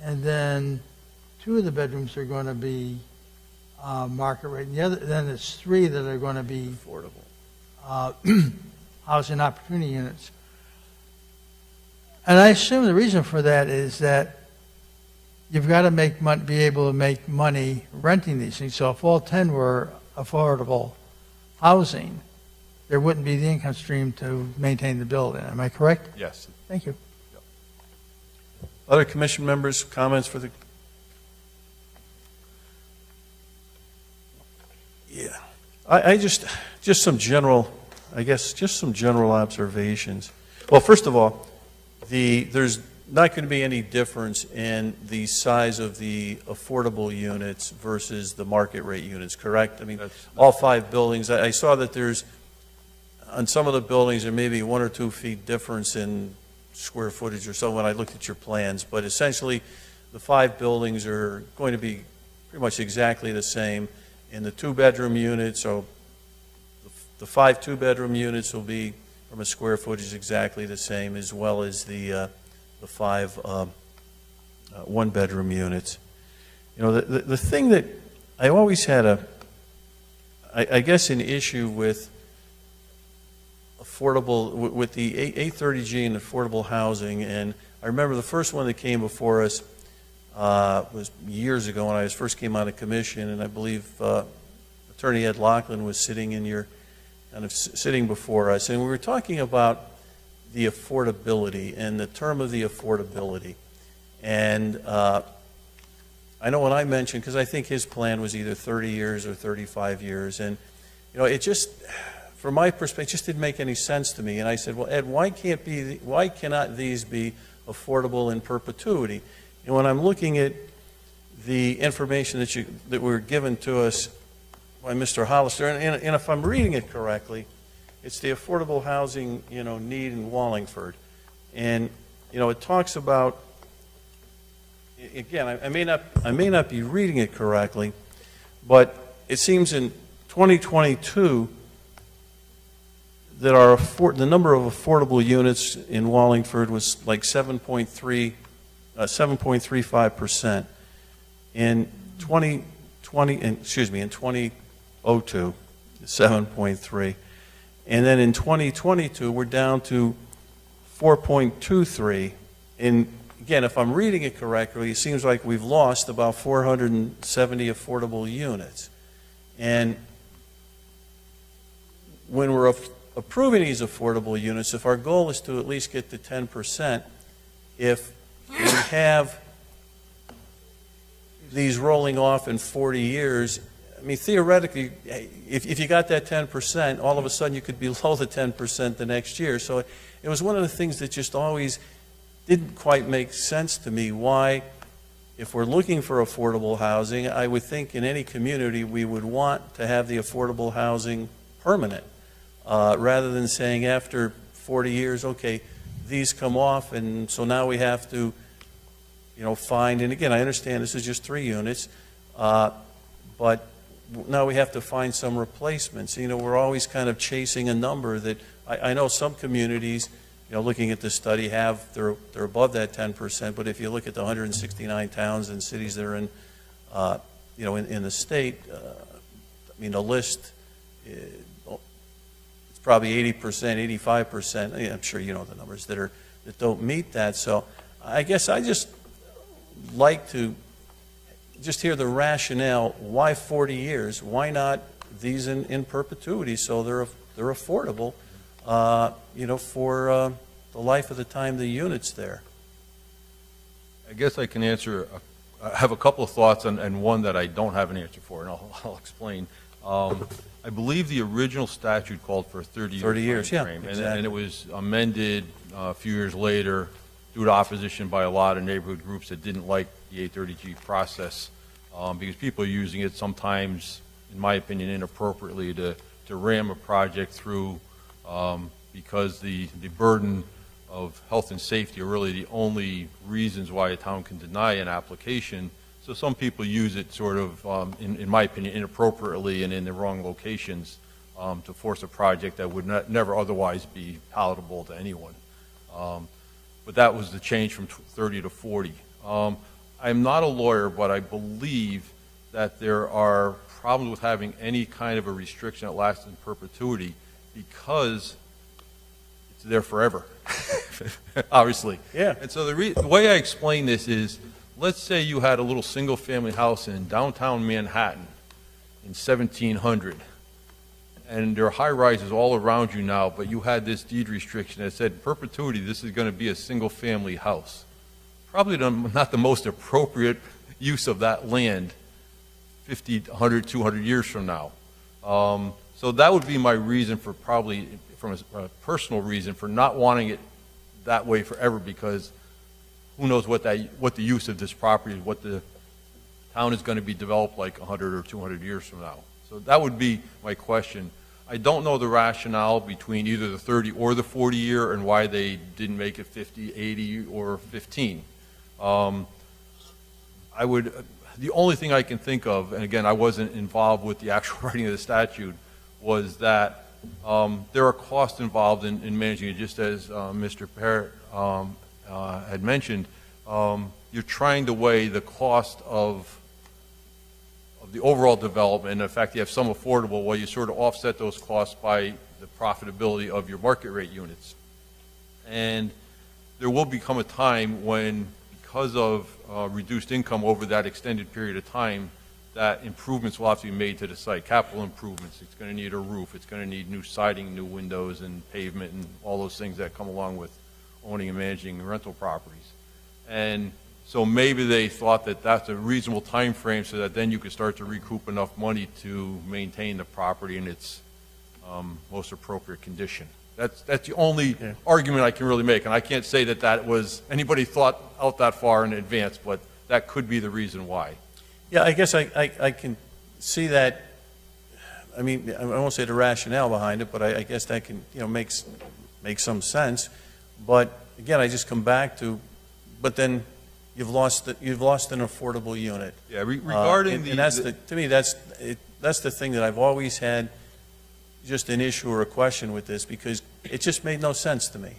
and then 2 of the bedrooms are going to be market rate, and then it's 3 that are going to be Affordable. housing opportunity units. And I assume the reason for that is that you've got to be able to make money renting these things. So if all 10 were affordable housing, there wouldn't be the income stream to maintain the building. Am I correct? Yes. Thank you. Other commission members, comments for the? Yeah. I just some general, I guess, just some general observations. Well, first of all, there's not going to be any difference in the size of the affordable units versus the market rate units, correct? I mean, all 5 buildings, I saw that there's, on some of the buildings, there may be 1 or 2 feet difference in square footage or so when I looked at your plans, but essentially, the 5 buildings are going to be pretty much exactly the same. In the 2-bedroom units, so the 5 2-bedroom units will be, from a square footage, exactly the same, as well as the 5 1-bedroom units. You know, the thing that I always had I guess an issue with affordable, with the 830G and affordable housing, and I remember the first one that came before us was years ago when I first came out of commission, and I believe Attorney Ed Laughlin was sitting in your, kind of sitting before us, and we were talking about the affordability and the term of the affordability. And I know when I mentioned, because I think his plan was either 30 years or 35 years, and you know, it just, from my perspective, it just didn't make any sense to me. And I said, well, Ed, why cannot these be affordable in perpetuity? And when I'm looking at the information that were given to us by Mr. Hollister, and if I'm reading it correctly, it's the affordable housing, you know, need in Wallingford. And, you know, it talks about, again, I may not be reading it correctly, but it seems in 2022 that the number of affordable units in Wallingford was like 7.35%. In 2002, 7.3. And then in 2022, we're down to 4.23. And again, if I'm reading it correctly, it seems like we've lost about 470 affordable units. And when we're approving these affordable units, if our goal is to at least get to 10%, if we have these rolling off in 40 years, I mean, theoretically, if you got that 10%, all of a sudden you could be below the 10% the next year. So it was one of the things that just always didn't quite make sense to me. Why, if we're looking for affordable housing, I would think in any community we would want to have the affordable housing permanent, rather than saying after 40 years, okay, these come off, and so now we have to, you know, find, and again, I understand this is just 3 units, but now we have to find some replacements. You know, we're always kind of chasing a number that I know some communities, you know, looking at the study, they're above that 10%. But if you look at the 169 towns and cities that are in, you know, in the state, I mean, the list, it's probably 80%, 85%. I'm sure you know the numbers that don't meet that. So I guess I just like to just hear the rationale. Why 40 years? Why not these in perpetuity, so they're affordable, you know, for the life of the time the unit's there? I guess I can answer, I have a couple of thoughts and one that I don't have an answer for, and I'll explain. I believe the original statute called for a 30-year 30 years, yeah, frame, exactly. and it was amended a few years later due to opposition by a lot of neighborhood groups that didn't like the 830G process, because people are using it sometimes, in my opinion, inappropriately to ram a project through, because the burden of health and safety are really the only reasons why a town can deny an application. So some people use it sort of, in my opinion, inappropriately and in the wrong locations to force a project that would never otherwise be palatable to anyone. But that was the change from 30 to 40. I'm not a lawyer, but I believe that there are problems with having any kind of a restriction that lasts in perpetuity because it's there forever, obviously. Yeah. And so the way I explain this is, let's say you had a little single-family house in downtown Manhattan in 1700, and there are high-rises all around you now, but you had this deed restriction that said, in perpetuity, this is going to be a single-family house. Probably not the most appropriate use of that land 50, 100, 200 years from now. So that would be my reason for probably, from a personal reason, for not wanting it that way forever, because who knows what the use of this property is, what the town is going to be developed like 100 or 200 years from now. So that would be my question. I don't know the rationale between either the 30 or the 40 year and why they didn't make it 50, 80, or 15. The only thing I can think of, and again, I wasn't involved with the actual writing of the statute, was that there are costs involved in managing it, just as Mr. Parrott had mentioned. You're trying to weigh the cost of the overall development, and in fact, you have some affordable, well, you sort of offset those costs by the profitability of your market rate units. And there will become a time when, because of reduced income over that extended period of time, that improvements will have to be made to the site, capital improvements. It's going to need a roof, it's going to need new siding, new windows, and pavement, and all those things that come along with owning and managing rental properties. And so maybe they thought that that's a reasonable time frame so that then you could start to recoup enough money to maintain the property in its most appropriate condition. That's the only argument I can really make, and I can't say that was anybody thought out that far in advance, but that could be the reason why. Yeah, I guess I can see that. I mean, I won't say the rationale behind it, but I guess that can, make some sense. But again, I just come back to, but then you've lost an affordable unit. Yeah, regarding and that's to me, that's the thing that I've always had just an issue or a question with this, because it just made no sense to me.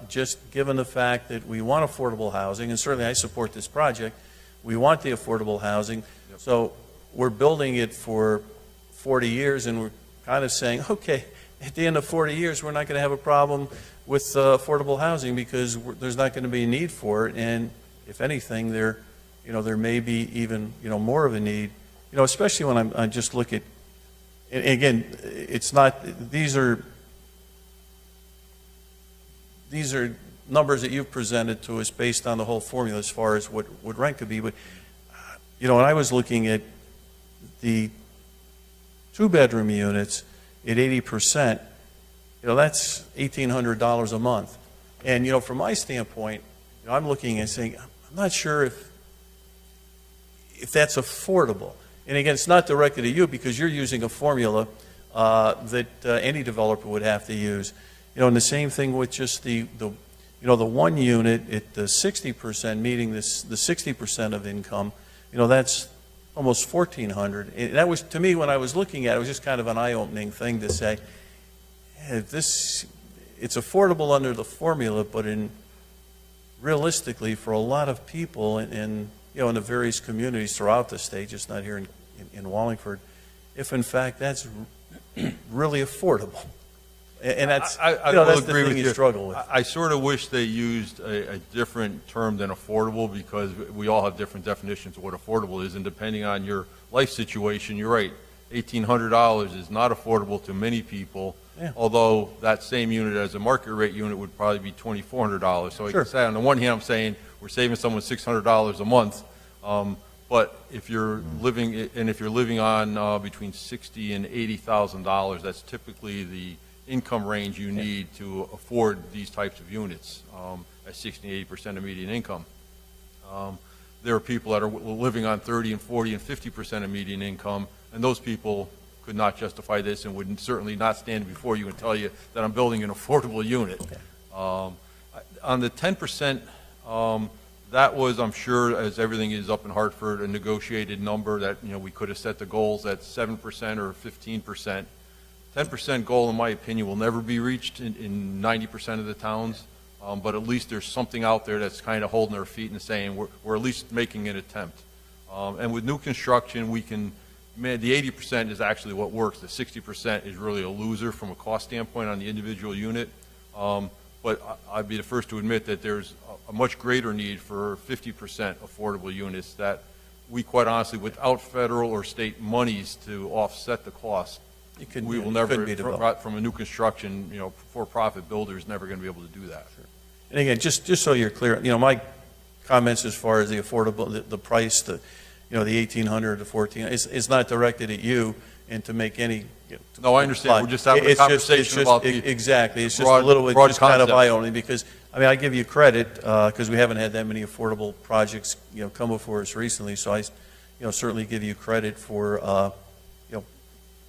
Just given the fact that we want affordable housing, and certainly I support this project, we want the affordable housing, so we're building it for 40 years, and we're kind of saying, okay, at the end of 40 years, we're not going to have a problem with affordable housing because there's not going to be a need for it, and if anything, there may be even, more of a need, especially when I just look at, and again, it's not, these are numbers that you've presented to us based on the whole formula as far as what rent could be, but, when I was looking at the two-bedroom units at 80%, that's $1,800 a month. And, from my standpoint, I'm looking and saying, I'm not sure if that's affordable. And again, it's not directed at you because you're using a formula that any developer would have to use. And the same thing with just the one unit at the 60%, meeting the 60% of income, that's almost $1,400. And that was, to me, when I was looking at it, it was just kind of an eye-opening thing to say, it's affordable under the formula, but realistically, for a lot of people in the various communities throughout the state, just not here in Wallingford, if in fact that's really affordable. And that's, that's the thing you struggle with. I sort of wish they used a different term than affordable, because we all have different definitions of what affordable is, and depending on your life situation, you're right, $1,800 is not affordable to many people, although that same unit as a market rate unit would probably be $2,400. So I can say, on the one hand, I'm saying we're saving someone $600 a month, but if you're living on between $60,000 and $80,000, that's typically the income range you need to afford these types of units at 60 to 80% of median income. There are people that are living on 30 and 40 and 50% of median income, and those people could not justify this and would certainly not stand before you and tell you that I'm building an affordable unit. On the 10%, that was, I'm sure, as everything is up in Hartford, a negotiated number that we could have set the goals at 7% or 15%. 10% goal, in my opinion, will never be reached in 90% of the towns, but at least there's something out there that's kind of holding their feet and saying we're at least making an attempt. And with new construction, the 80% is actually what works. The 60% is really a loser from a cost standpoint on the individual unit. But I'd be the first to admit that there's a much greater need for 50% affordable units that we, quite honestly, without federal or state monies to offset the cost, we will never, from a new construction, for-profit builder is never going to be able to do that. Sure. And again, just so you're clear, my comments as far as the affordable, the price, the $1,800 to $1,400 is not directed at you and to make any. No, I understand. We're just having a conversation about the exactly. It's just broad, a little bit just kind of eye-only, because I mean, I give you credit, because we haven't had that many affordable projects, come before us recently, so I, certainly give you credit for,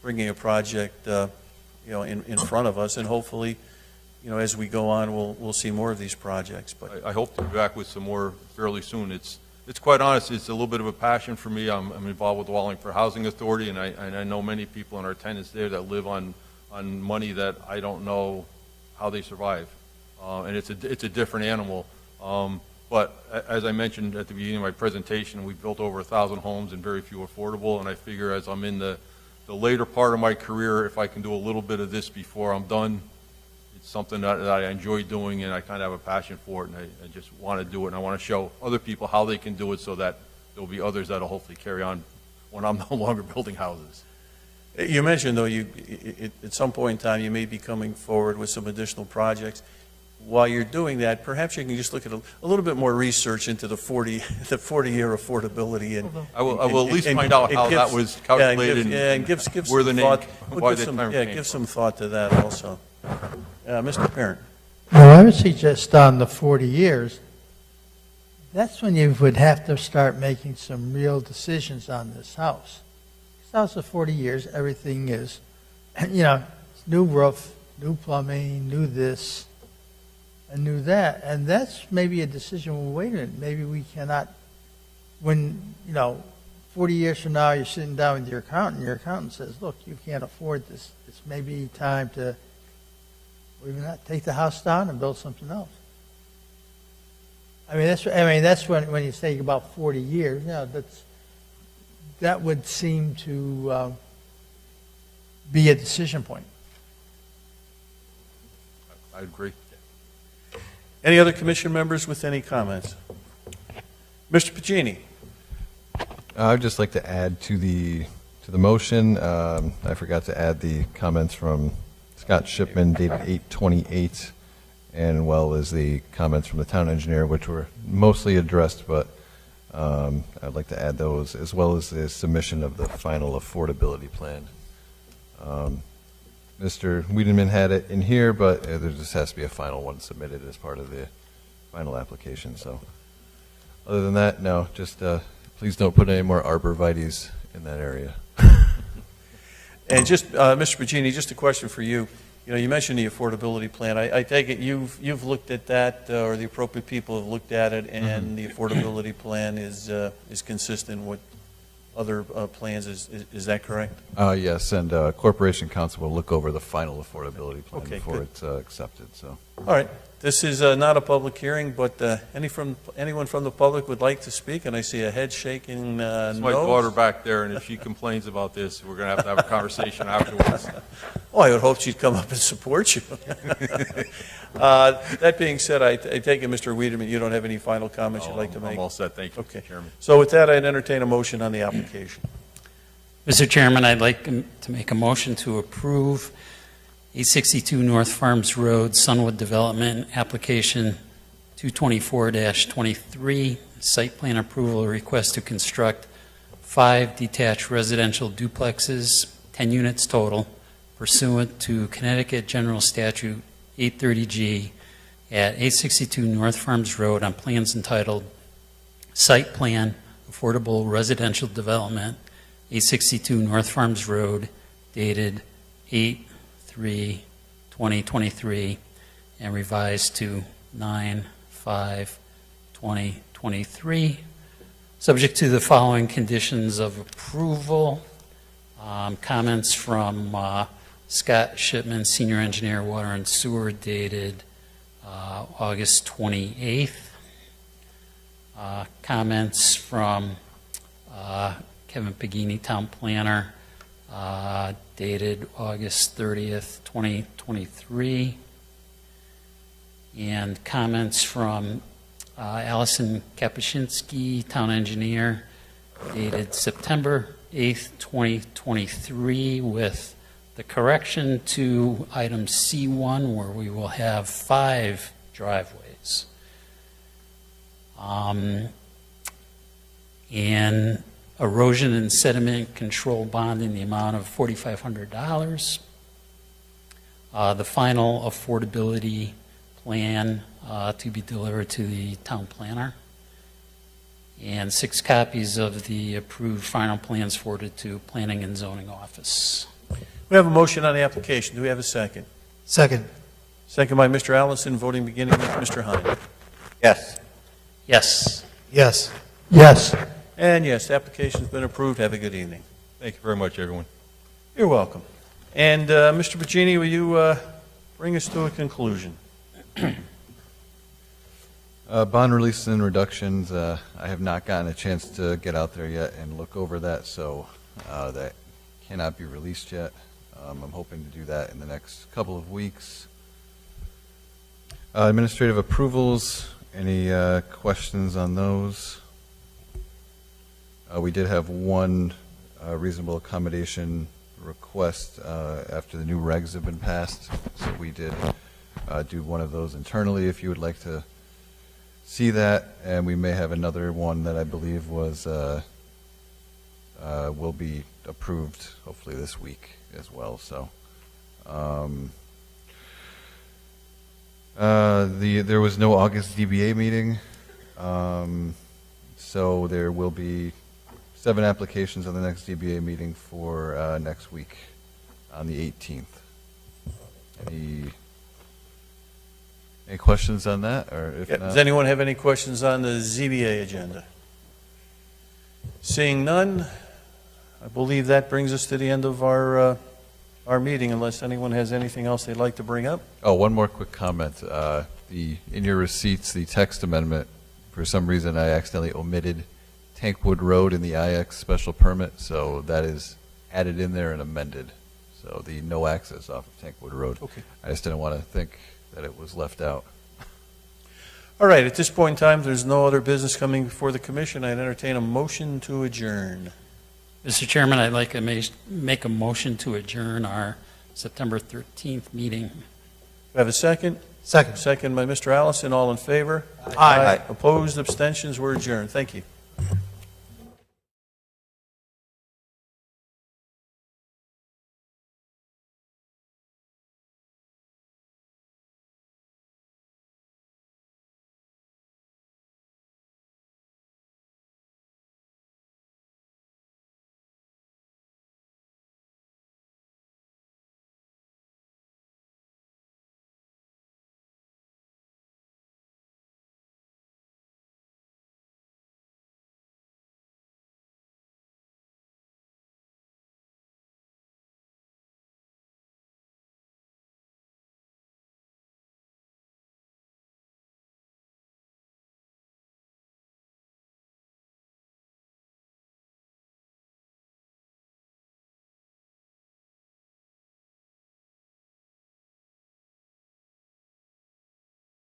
bringing a project, in front of us, and hopefully, as we go on, we'll see more of these projects, but. I hope to be back with some more fairly soon. It's quite honest, it's a little bit of a passion for me. I'm involved with the Wallingford Housing Authority, and I know many people and our tenants there that live on money that I don't know how they survive. And it's a different animal. But as I mentioned at the beginning of my presentation, we've built over 1,000 homes and very few affordable, and I figure as I'm in the later part of my career, if I can do a little bit of this before I'm done, it's something that I enjoy doing, and I kind of have a passion for it, and I just want to do it, and I want to show other people how they can do it so that there'll be others that'll hopefully carry on when I'm no longer building houses. You mentioned, though, at some point in time, you may be coming forward with some additional projects. While you're doing that, perhaps you can just look at a little bit more research into the 40-year affordability, and I will at least find out how that was calculated and give where some the name, thought. why the term came Give from. some thought to that also. Mr. Parent. Well, I would suggest on the 40 years, that's when you would have to start making some real decisions on this house. This house is 40 years, everything is, new roof, new plumbing, new this, and new that. And that's maybe a decision, well, wait a minute, maybe we cannot, when, 40 years from now, you're sitting down with your accountant says, look, you can't afford this. It's maybe time to, or even not, take the house down and build something else. That's when you say about 40 years, that would seem to be a decision point. I agree. Any other commission members with any comments? Mr. Pacini. I'd just like to add to the motion. I forgot to add the comments from Scott Shipman dated 8/28, and well as the comments from the town engineer, which were mostly addressed, but I'd like to add those, as well as the submission of the final affordability plan. Mr. Wiedemann had it in here, but there just has to be a final one submitted as part of the final application. So other than that, no, just please don't put any more arborvitaes in that area. And just, Mr. Pacini, just a question for you. You mentioned the affordability plan. I take it you've looked at that, or the appropriate people have looked at it, and the affordability plan is consistent with other plans. Is that correct? Yes, and Corporation Council will look over the final affordability plan Okay, before good. it's accepted. So. All right. This is not a public hearing, but anyone from the public would like to speak, and I see a head shaking It's no. my daughter back there, and if she complains about this, we're going to have a conversation afterwards. Oh, I would hope she'd come up and support you. That being said, I take it, Mr. Wiedemann, you don't have any final comments you'd like to make? I'm all set, thank you, Okay. Chairman. So with that, I'd entertain a motion on the application. Mr. Chairman, I'd like to make a motion to approve 862 North Farms Road, Sunwood Development, application 224-23, site plan approval request to construct 5 detached residential duplexes, 10 units total, pursuant to Connecticut General Statute 830G at 862 North Farms Road on plans entitled Site Plan Affordable Residential Development, 862 North Farms Road, dated 8/3/2023, and revised to 9/5/2023, subject to the following conditions of approval. Comments from Scott Shipman, Senior Engineer, Water and Sewer, dated August 28th. Comments from Kevin Pagini, Town Planner, dated August 30th, 2023. And comments from Allison Kapuscinski, Town Engineer, dated September 8th, 2023, with the correction to item C1, where we will have 5 driveways. And erosion and sediment control bond in the amount of $4,500. The final affordability plan to be delivered to the town planner, and 6 copies of the approved final plans forwarded to Planning and Zoning Office. We have a motion on the application. Do we have a second? Second. Second by Mr. Allison, voting beginning with Mr. Hine. Yes. Yes. Yes. Yes. And yes, the application's been approved. Have a good evening. Thank you very much, everyone. You're welcome. And Mr. Virginie, will you bring us to a conclusion? Bond releases and reductions, I have not gotten a chance to get out there yet and look over that, so that cannot be released yet. I'm hoping to do that in the next couple of weeks. Administrative approvals, any questions on those? We did have one reasonable accommodation request after the new regs have been passed, so we did do one of those internally if you would like to see that, and we may have another one that I believe was will be approved hopefully this week as well. So there was no August DBA meeting, so there will be 7 applications on the next DBA meeting for next week on the 18th. Any questions on that, or if Yeah, not? does anyone have any questions on the ZBA agenda? Seeing none, I believe that brings us to the end of our meeting, unless anyone has anything else they'd like to bring up. Oh, one more quick comment. In your receipts, the text amendment, for some reason I accidentally omitted Tankwood Road in the IX special permit, so that is added in there and amended. So the no access off of Tankwood Road. Okay. I just didn't want to think that it was left out. All right, at this point in time, there's no other business coming before the commission. I'd entertain a motion to adjourn. Mr. Chairman, I'd like to make a motion to adjourn our September 13th meeting. Do I have a second? Second. Second by Mr. Allison. All in favor? Aye. Opposed, abstentions, we're adjourned. Thank you.